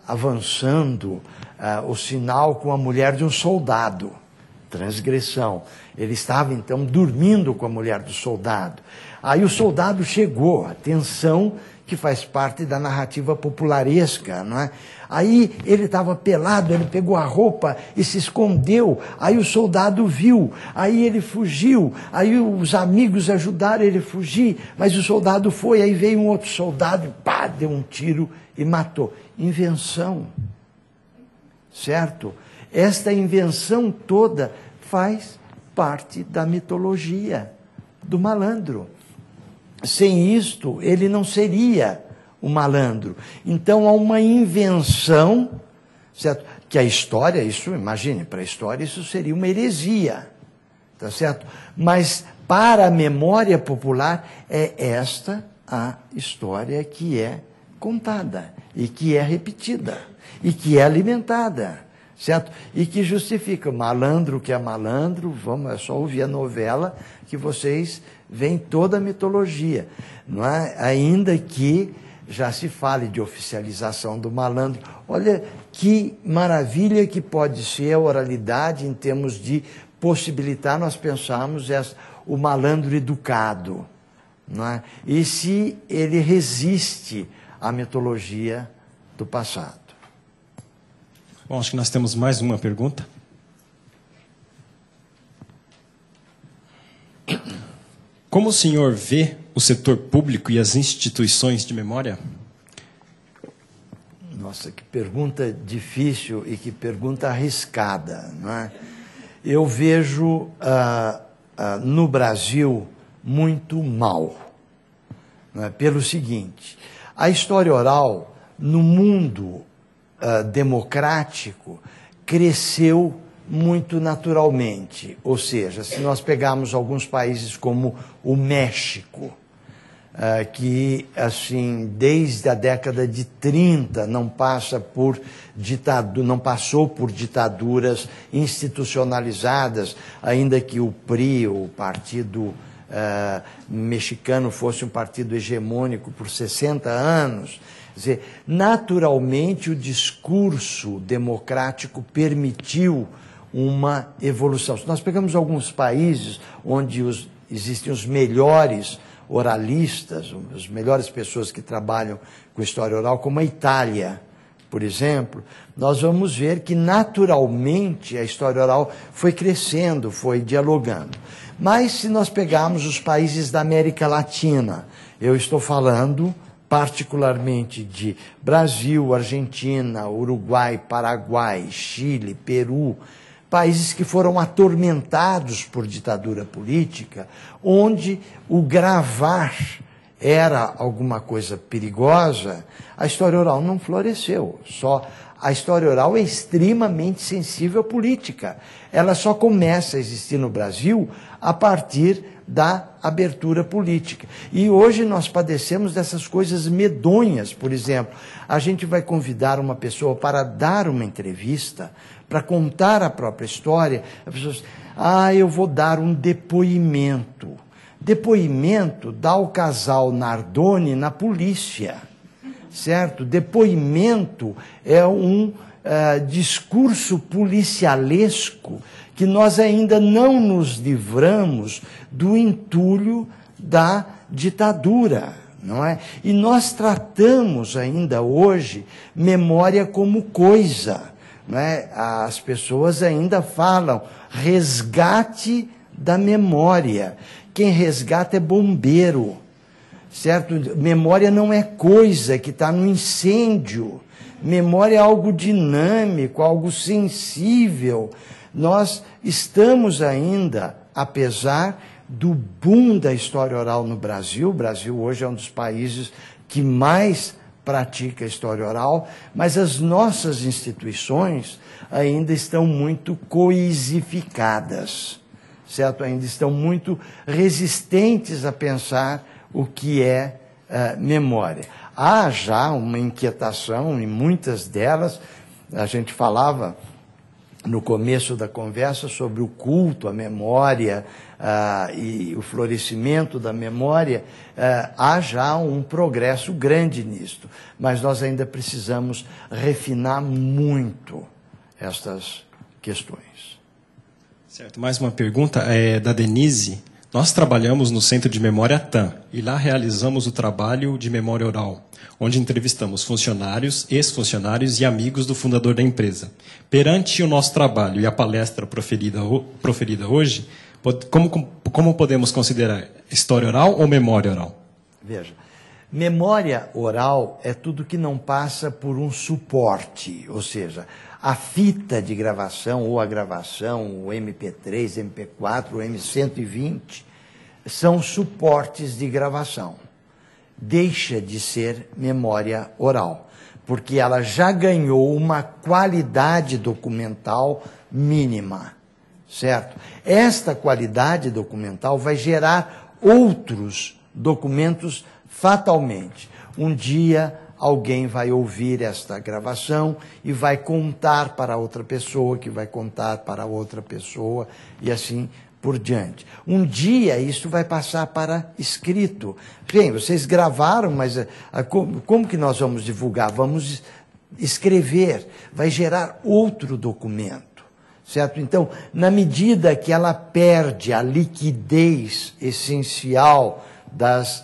avançando o sinal com a mulher de um soldado. Transgressão. Ele estava, então, dormindo com a mulher do soldado. Aí o soldado chegou, atenção, que faz parte da narrativa popularesca, não é? Aí ele estava pelado, ele pegou a roupa e se escondeu. Aí o soldado viu, aí ele fugiu. Aí os amigos ajudaram ele a fugir, mas o soldado foi. Aí veio um outro soldado e pá, deu um tiro e matou. Invenção, certo? Esta invenção toda faz parte da mitologia do malandro. Sem isto, ele não seria o malandro. Então, há uma invenção, certo? Que a história, isso, imagine, para a história isso seria uma heresia, tá certo? Mas, para a memória popular, é esta a história que é contada, e que é repetida, e que é alimentada. Certo? E que justifica, malandro que é malandro, é só ouvir a novela que vocês veem toda a mitologia. Não é? Ainda que já se fale de oficialização do malandro. Olha que maravilha que pode ser a oralidade em termos de possibilitar nós pensarmos o malandro educado. Não é? E se ele resiste à mitologia do passado. Bom, acho que nós temos mais uma pergunta. Como o senhor vê o setor público e as instituições de memória? Nossa, que pergunta difícil e que pergunta arriscada, não é? Eu vejo no Brasil muito mal, não é? Pelo seguinte, a história oral no mundo democrático cresceu muito naturalmente. Ou seja, se nós pegarmos alguns países como o México, que assim desde a década de 30 não passou por ditaduras institucionalizadas, ainda que o PRI, o Partido Mexicano, fosse um partido hegemônico por 60 anos. Quer dizer, naturalmente o discurso democrático permitiu uma evolução. Se nós pegamos alguns países onde existem os melhores oralistas, as melhores pessoas que trabalham com história oral, como a Itália, por exemplo, nós vamos ver que naturalmente a história oral foi crescendo, foi dialogando. Mas se nós pegarmos os países da América Latina, eu estou falando particularmente de Brasil, Argentina, Uruguai, Paraguai, Chile, Peru, países que foram atormentados por ditadura política, onde o gravar era alguma coisa perigosa, a história oral não floresceu. Só a história oral é extremamente sensível à política. Ela só começa a existir no Brasil a partir da abertura política. E hoje nós padecemos dessas coisas medonhas. Por exemplo, a gente vai convidar uma pessoa para dar uma entrevista, para contar a própria história. As pessoas, eu vou dar um depoimento. Depoimento dá ao casal Nardoni na polícia, certo? Depoimento é um discurso policialesco que nós ainda não nos livramos do entulho da ditadura, não é? E nós tratamos ainda hoje memória como coisa, não é? As pessoas ainda falam resgate da memória. Quem resgata é bombeiro, certo? Memória não é coisa que está no incêndio. Memória é algo dinâmico, algo sensível. Nós estamos ainda, apesar do boom da história oral no Brasil, o Brasil hoje é um dos países que mais pratica a história oral, mas as nossas instituições ainda estão muito coisificadas, certo? Ainda estão muito resistentes a pensar o que é memória. Há já uma inquietação em muitas delas. A gente falava no começo da conversa sobre o culto à memória e o florescimento da memória. Há já um progresso grande nisto, mas nós ainda precisamos refinar muito estas questões. Certo. Mais uma pergunta da Denise. Nós trabalhamos no Centro de Memória TAM e lá realizamos o trabalho de memória oral, onde entrevistamos funcionários, ex-funcionários e amigos do fundador da empresa. Perante o nosso trabalho e a palestra proferida hoje, como podemos considerar história oral ou memória oral? Veja, memória oral é tudo que não passa por um suporte, ou seja, a fita de gravação ou a gravação, o MP3, MP4, o M120, são suportes de gravação. Deixa de ser memória oral, porque ela já ganhou uma qualidade documental mínima, certo? Esta qualidade documental vai gerar outros documentos fatalmente. Um dia alguém vai ouvir esta gravação e vai contar para outra pessoa, que vai contar para outra pessoa, e assim por diante. Um dia isso vai passar para escrito. Bem, vocês gravaram, mas como que nós vamos divulgar? Vamos escrever, vai gerar outro documento, certo? Então, na medida que ela perde a liquidez essencial das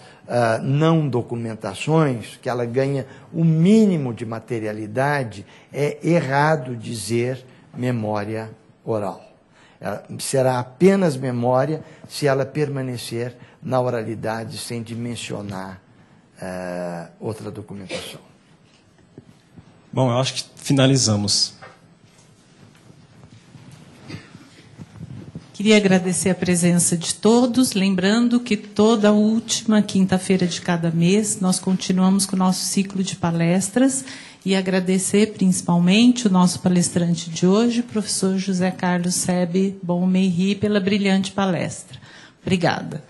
não documentações, que ela ganha o mínimo de materialidade, é errado dizer memória oral. Ela será apenas memória se ela permanecer na oralidade sem dimensionar outra documentação. Bom, eu acho que finalizamos. Queria agradecer a presença de todos, lembrando que toda última quinta-feira de cada mês nós continuamos com o nosso ciclo de palestras e agradecer principalmente o nosso palestrante de hoje, professor José Carlos Sebe Bom Meiri, pela brilhante palestra. Obrigada.